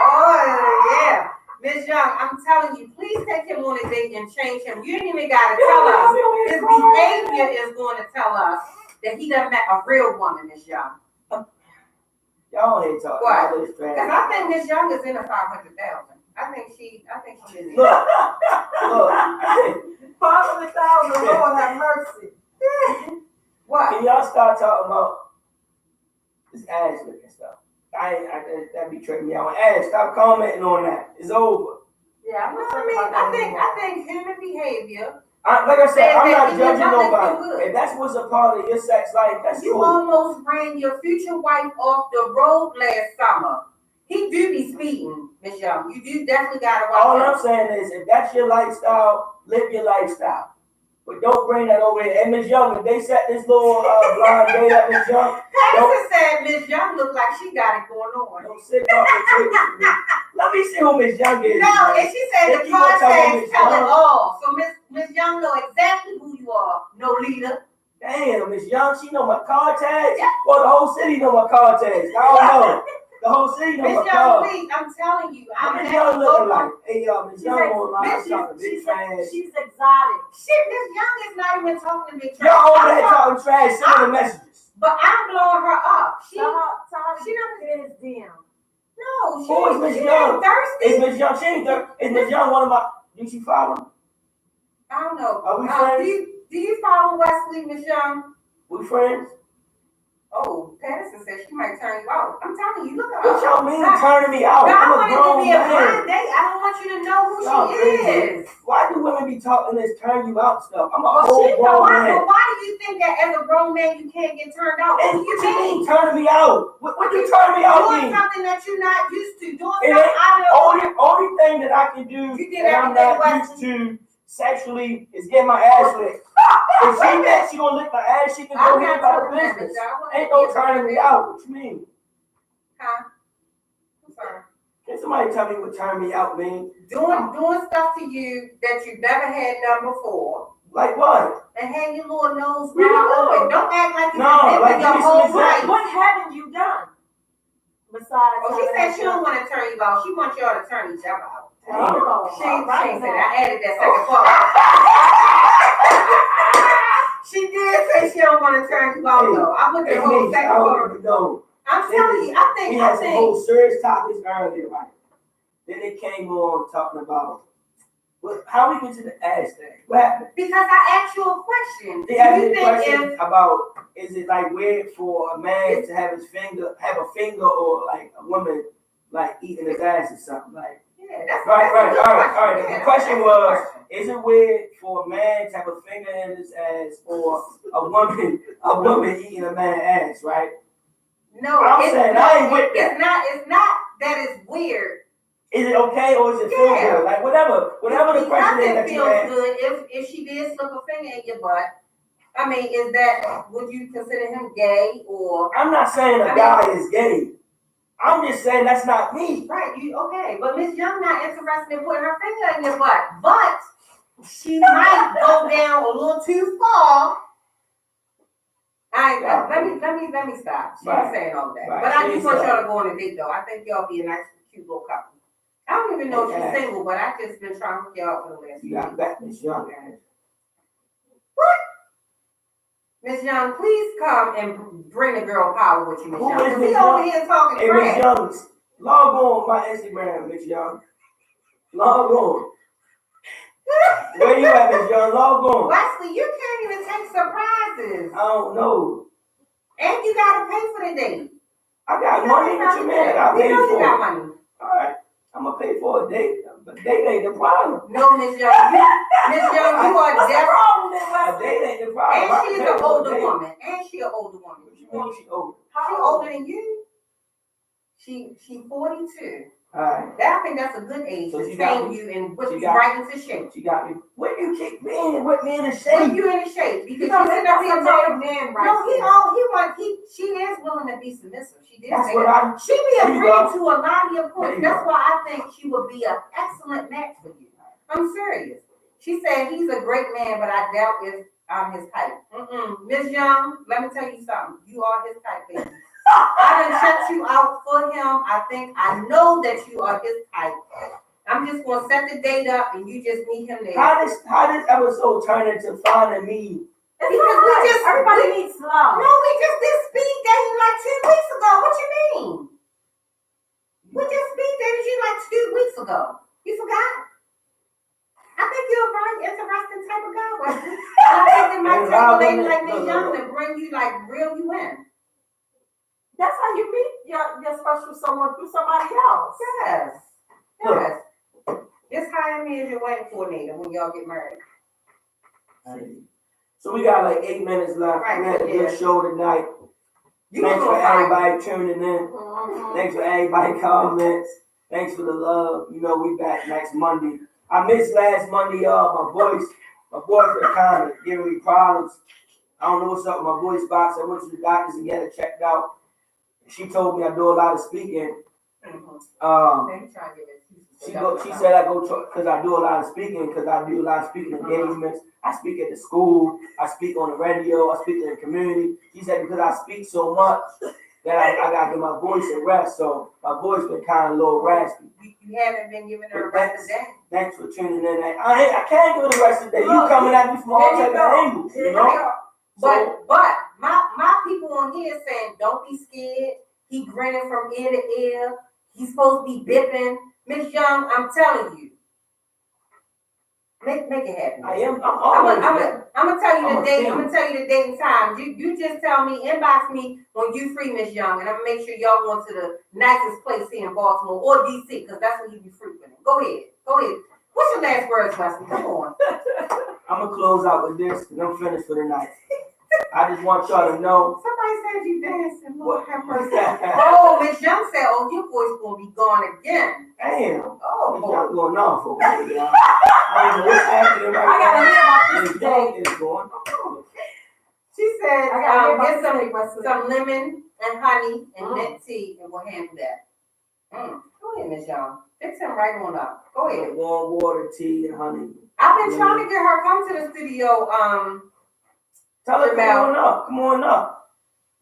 Oh, yeah. Miss Young, I'm telling you, please take him on a date and change him. You ain't even got to tell us. His behavior is going to tell us that he done met a real woman, Miss Young. Y'all ain't talking What? about this trash. Because I think Miss Young is in a 500,000. I think she is. Look. 500,000, Lord have mercy. What? Can y'all start talking about this ass looking stuff? That be tripping me out. Ash, stop commenting on that. It's over. Yeah, I think human behavior. Like I said, I'm not Even judging though they feel nobody. good. If that's what's a part of your sex life, that's You cool. almost ran your future wife off the road last summer. He do be speeding, Miss Young. You do definitely gotta watch All him. I'm saying is, if that's your lifestyle, live your lifestyle. But don't bring that over here. And Miss Young, if they set this little blind date up, Miss Young, Pastor said Miss Young look like she got it going on. don't sit talking tables with me. Let me see who Miss Young is. No, man. and she said If the you gonna tell contacts Miss tell it Young- all. So Miss Young know exactly who you are. No leader. Damn, Miss Young, she know my car tags. Yeah. Well, the whole city know my car tags. I don't know. The whole city know Miss my Young, car. please, I'm telling you, What I'm Miss happy Young to looking go like? Hey, Miss Young on line. she's exotic. Shit, Miss Young is not even talking to me. Y'all over there talking trash, sending the messages. But I'm blowing her up. She Tell her she not to get in his DM. no, she Who is Miss she Young? ain't thirsty. Is Miss Young? She ain't thirsty. Is Miss Young one of my? Do she follow? I don't know. Are we friends? Do you follow Wesley, Miss Young? We friends? Oh, Patterson said she might turn you out. I'm telling you, look at What her. y'all mean turning me out? No, I I'm a want it to grown be a blind man. date. I don't want you to know who Y'all she crazy. is. Why do women be talking this turn you out stuff? I'm a Well, whole grown but man. why do you think that as a grown man you can't get turned out? And what you mean turning me out? What you turn me out Doing mean? something that you're not used to. Doing It something ain't out of only thing that I can do You did that I'm everything not used to sexually is get my ass licked. If she thinks she gonna lick my ass, she can go I'm ahead not about her talking that, business. Miss Young. Ain't no turning me out. What you mean? Huh? I'm sorry. Can somebody tell me what turn me out mean? Doing stuff to you that you've never had done before. Like what? And have your little nose We don't wide know. open. Don't act like you've No, been like, living your give me some whole examples. life. What haven't you done? Besides, Oh, she said she don't want to turn you out. She wants y'all to turn each other out. Oh, She right said, now. I added that second part. She did say she don't want to turn you out though. I put the Hey, whole Nick, second I don't part. even know. I'm telling you, I We had some think whole serious topics earlier, right? Then they came on talking about how we get to the ass thing. What happened? because I asked you a question. They asked me Do a you question think if about is it like weird for a man to have a finger, or like a woman like eating his ass or something like? yeah, that's Right. a good All right. question. The Yeah, question that's a was, good question. is it weird for a man to have a finger in his ass or a woman eating a man's ass, right? No, I'm saying I ain't with that. It's not that it's weird. Is it okay or is it feel good? Like whatever the question is that you feels ask. good if she did slip a finger in your butt. I mean, would you consider him gay or? I'm not saying a guy is gay. I'm just saying that's not me. Right, you okay. But Miss Young not interested in putting her finger in your butt. But she might go down a little too far. Let me stop. She ain't saying all that. Right. But I just want y'all to go on a date though. I think y'all be a nice, cute little couple. I don't even know if she's single, but I just been trying to hook y'all up for the last You got back Miss Young ass. What? Miss Young, please come and bring the girl power with you, Miss Young. Because we over here talking trash. Hey, Miss Young, log on my Instagram, Miss Young. Log on. Where you at, Miss Young? Log on. Wesley, you can't even take surprises. I don't know. And you gotta pay for the date. I got money, what you mean? I got paid for. You got money. All right. I'm gonna pay for a date. A date ain't the problem. No, Miss Young. Miss Young, you are definitely. A date ain't the problem. And she's an older woman. And she an older woman. What you mean she older? She older than you. She 42. Alright. I think that's a good age to train you and put you right into shape. She got me. What you kick me in? What me in the shape? Put you in the shape. Because you know, that's a married man, right? No, she is willing to be submissive. She did say that. She be agreeing to a lot of your points. That's why I think she would be an excellent match for you. I'm serious. She said he's a great man, but I doubt if I'm his type. Miss Young, let me tell you something. You are his type, baby. I done checked you out for him. I know that you are his type. I'm just gonna set the date up and you just meet him there. How this episode turn into finding me? Because everybody needs love. No, we just did speed dating like 2 weeks ago. What you mean? We just speed dated you like 2 weeks ago. You forgot? I think you're a very interesting type of guy, Wesley. I think it might take a lady like Miss Young to bring you like reel you in. That's how you meet your special someone through somebody else. Yes. Just hire me as your wedding coordinator when y'all get married. So we got like 8 minutes left. Right, we had a good show tonight. Thanks for everybody tuning in. Thanks for everybody comments. Thanks for the love. You know, we back next Monday. I missed last Monday, y'all. My boyfriend kind of giving me problems. I don't know what's up with my voice box. I went to the doctors and get it checked out. She told me I do a lot of speaking. She said I go because I do a lot of speaking because I do a lot of speaking engagements. I speak at the school. I speak on the radio. I speak in the community. She said because I speak so much that I got to get my voice a rest. So my voice been kind of a little raspy. You haven't been giving her a rest of the day. Thanks for tuning in. I can't give her the rest of the day. You coming at me from all types of angles, you know? But my people on here saying don't be scared. He grinning from ear to ear. He's supposed to be bipping. Miss Young, I'm telling you. Make it happen. I'm gonna tell you the date. I'm gonna tell you the date and time. You just tell me, inbox me when you free, Miss Young, and I'm gonna make sure y'all going to the nicest place here in Baltimore or DC, because that's where you be frequenting. Go ahead. What's your last words, Wesley? Come on. I'm gonna close out with this because I'm finished for the night. I just want y'all to know. Somebody said you dancing. What? Oh, Miss Young said, "Oh, your voice gonna be gone again." Damn. Oh, Miss Young going off over here, y'all. I don't know what's happening right now. I gotta hear about this today. Is going on. She said, I gotta get some lemon and honey and mint tea, and we'll handle that. Go ahead, Miss Young. Fix him right on up. Go ahead. Warm water, tea, and honey. I've been trying to get her come to the studio. Tell her come on up.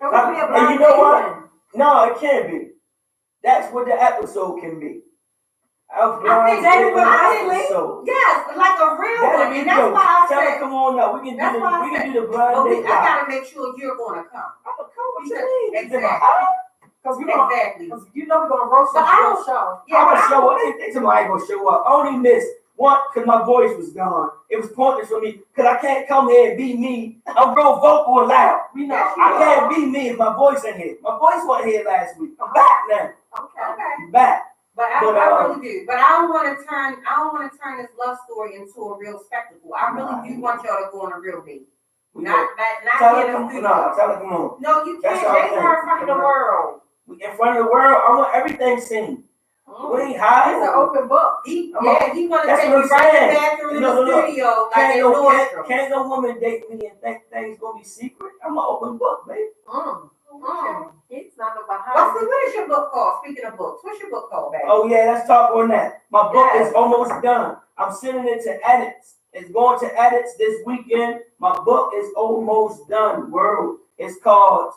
It would be a blind you know what? date. No, it can't be. That's what the episode can be. I think yes, like a real one, and that's why I Tell said. her come on up. We can do the blind date. I gotta make sure you're gonna come. I'm gonna come. What you mean? Exactly. Because we're gonna roast the whole show. Yeah, I'm gonna show up. I think somebody gonna show up. I only missed one because my voice was gone. It was pointless for me because I can't come here and be me. I'm real vocal and loud. I can't be me if my voice ain't here. My voice wasn't here last week. I'm back now. Okay. I'm back. But I really do. But I don't want to turn this love story into a real spectacle. I really do want y'all to go on a real date. Not tell here her in come the studio. Tell her come on. No, you can't. They are in front of the world. In front of the world, I want everything seen. We ain't hiding. It's an open book. He want to take you right in the bathroom in the studio like in Nordstrom. Can't no woman date me and think things gonna be secret. I'm an open book, baby. He's not no behind. Wesley, what is your book called? Speaking of books, what's your book called, baby? Oh yeah, let's talk on that. My book is almost done. I'm sending it to edits. It's going to edits this weekend. My book is almost done. World. It's called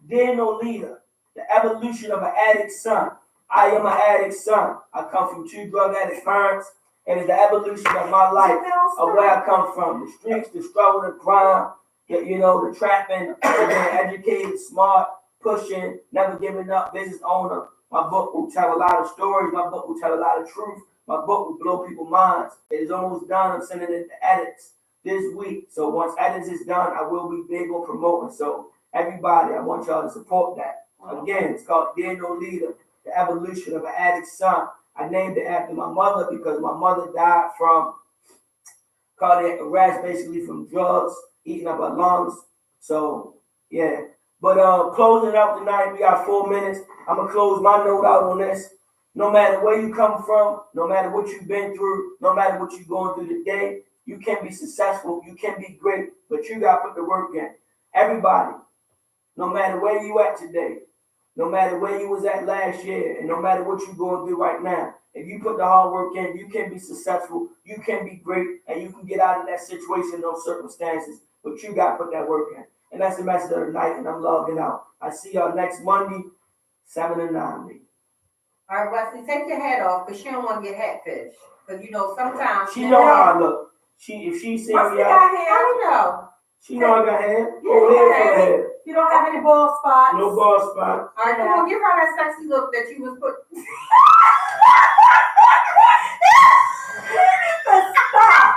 Dear No Leader, The Evolution of an Addict's Son. I am an addict's son. I come from 2 drug addict parents, and it's the evolution of my life, of where I come from. The streets, the struggle, the crime, the trapping, being educated, smart, pushing, never giving up, business owner. My book will tell a lot of stories. My book will tell a lot of truth. My book will blow people's minds. It is almost done. I'm sending it to edits this week. So once edits is done, I will be big on promoting. So everybody, I want y'all to support that. Again, it's called Dear No Leader, The Evolution of an Addict's Son. I named it after my mother because my mother died from cardiac arrest, basically from drugs, eating up her lungs. So, yeah. But closing up tonight, we got 4 minutes. I'm going to close my note out on this. No matter where you come from, no matter what you've been through, no matter what you're going through today, you can be successful, you can be great, but you got to put the work in. Everybody, no matter where you at today, no matter where you was at last year, and no matter what you're going through right now, if you put the hard work in, you can be successful, you can be great, and you can get out of that situation, those circumstances, but you got to put that work in. And that's the message of the night, and I'm logging out. I see y'all next Monday, 7 to 9. All right, Wesley, take your hat off, because she don't want to get hatfish. Because, sometimes... She know how I look. If she see me out... I know. She know I got hair. You don't have any bald spots. No bald spots. All right, come on, give her that sexy look that you was put... Stop.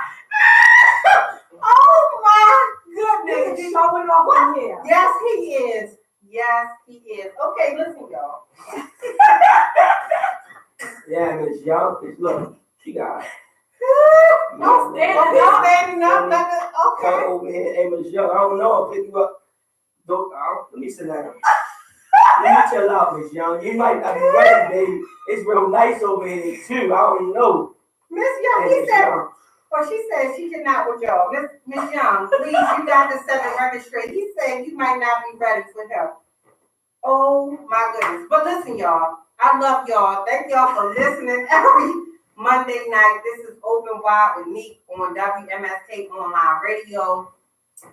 Oh, my goodness. He's showing off in here. Yes, he is. Yes, he is. Okay, listen, y'all. Yeah, Miss Young. Look, she got... No standing up. Okay. Come over here. Hey, Miss Young, I don't know. I'll pick you up. Let me sit down. Let me chill out, Miss Young. You might not be ready, baby. It's real nice over here, too. I don't know. Miss Young, she said she cannot with y'all. Miss Young, please, you got to set the record straight. He said you might not be ready for him. Oh, my goodness. But listen, y'all. I love y'all. Thank y'all for listening every Monday night. This is Open Wide with Neeuq on WMSK Online Radio,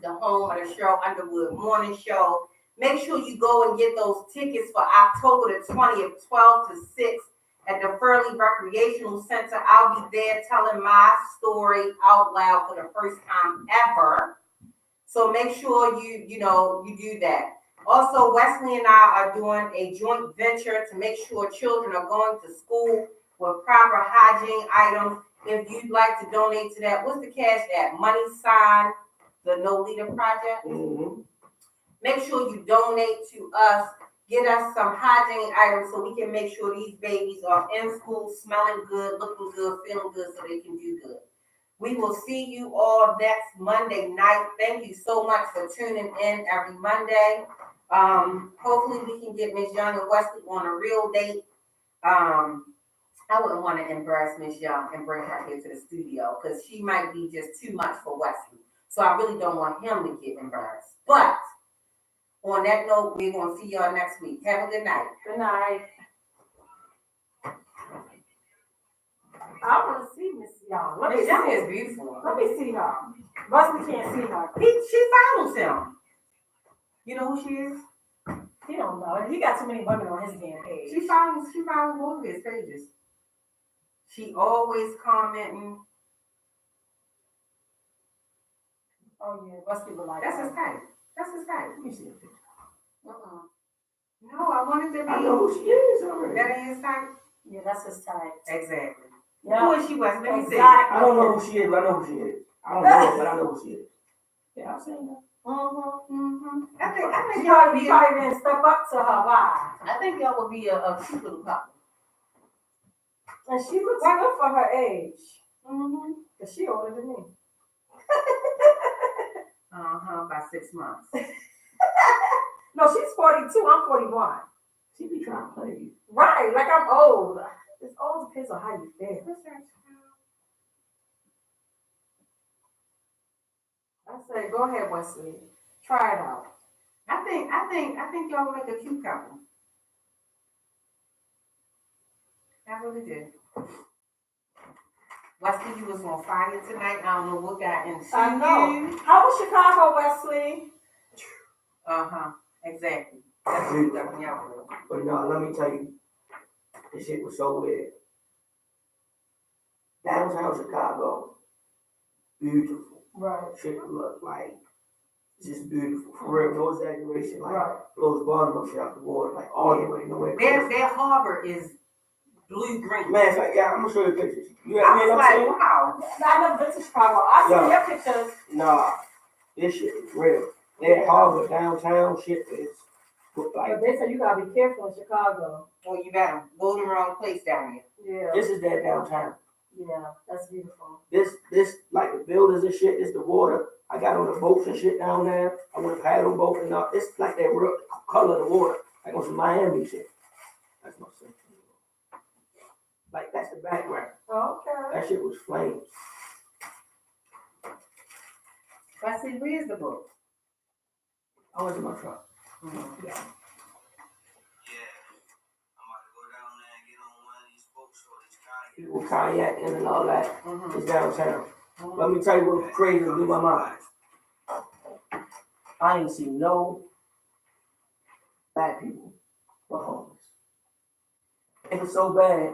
the home of the Cheryl Underwood Morning Show. Make sure you go and get those tickets for October the 20th, 12 to 6 at the Furley Recreational Center. I'll be there telling my story out loud for the first time ever. So make sure you do that. Also, Wesley and I are doing a joint venture to make sure children are going to school with proper hygiene items. If you'd like to donate to that, what's the cash app? Money sign, the No Leader Project. Mm-hmm. Make sure you donate to us. Get us some hygiene items so we can make sure these babies are in school, smelling good, looking good, feeling good, so they can do good. We will see you all next Monday night. Thank you so much for tuning in every Monday. Hopefully we can get Miss Young and Wesley on a real date. I wouldn't want to embarrass Miss Young and bring her here to the studio because she might be just too much for Wesley. So I really don't want him to get embarrassed. But on that note, we're going to see y'all next week. Have a good night. Good night. I want to see Miss Young. Miss Young is beautiful. Let me see her. Wesley can't see her. She follows him. You know who she is? He don't know. He got too many women on his damn page. She follows both of his pages. She always commenting. Oh yeah, Wesley would like That's that. his type. That's his type. Let me see the picture. No, I wanted to be. I know who she is already. That ain't his type? Yeah, that's his type. Exactly. Yeah. Who is she, Wes? Let me see. I don't know who she is, but I know who she is. I don't know her, but I know who she is. Yeah, I've seen her. I think She y'all would be. probably didn't step up to her. Why? I think y'all would be a cute little couple. And she looks good for her age. Cause she older than me. By 6 months. No, she's 42. I'm 41. She be trying to play you. Right, like I'm old. It all depends on how you feel. I say, go ahead, Wesley. Try it out. I I think y'all make a cute couple. I really do. Wesley, you was on fire tonight. I don't know what got into I know. you. How was Chicago, Wesley? Exactly. That's what you got me out for. But no, let me tell you, this shit was so weird. Downtown Chicago, beautiful. Right. Shit look like just beautiful. For real, no exaggeration. Like Right. blows Baltimore shit out the water, like all the way, nowhere close. Their harbor is blue-green. Man, it's like, yeah, I'm gonna show you pictures. You I ain't was never seen like, it? wow. I never been to Chicago. I Yeah. seen your pictures. Nah, this shit is real. Their harbor downtown shit is like, But they say you gotta be careful in Chicago. Well, you better go to the wrong place down here. Yeah. this is their downtown. Yeah, that's beautiful. This like the buildings and shit, it's the water. I got on the boats and shit down there. I went paddle boat and all. It's like that real color of the water. Like on some Miami shit. That's no sense. Like that's the background. Okay. That shit was flames. Wesley, where's the book? I was in my truck. Mm-hmm. Yeah. People kayaking and all that. Mm-hmm. It's downtown. Let me tell you what's crazy blew my mind. I ain't seen no black people but homeless. It was so bad.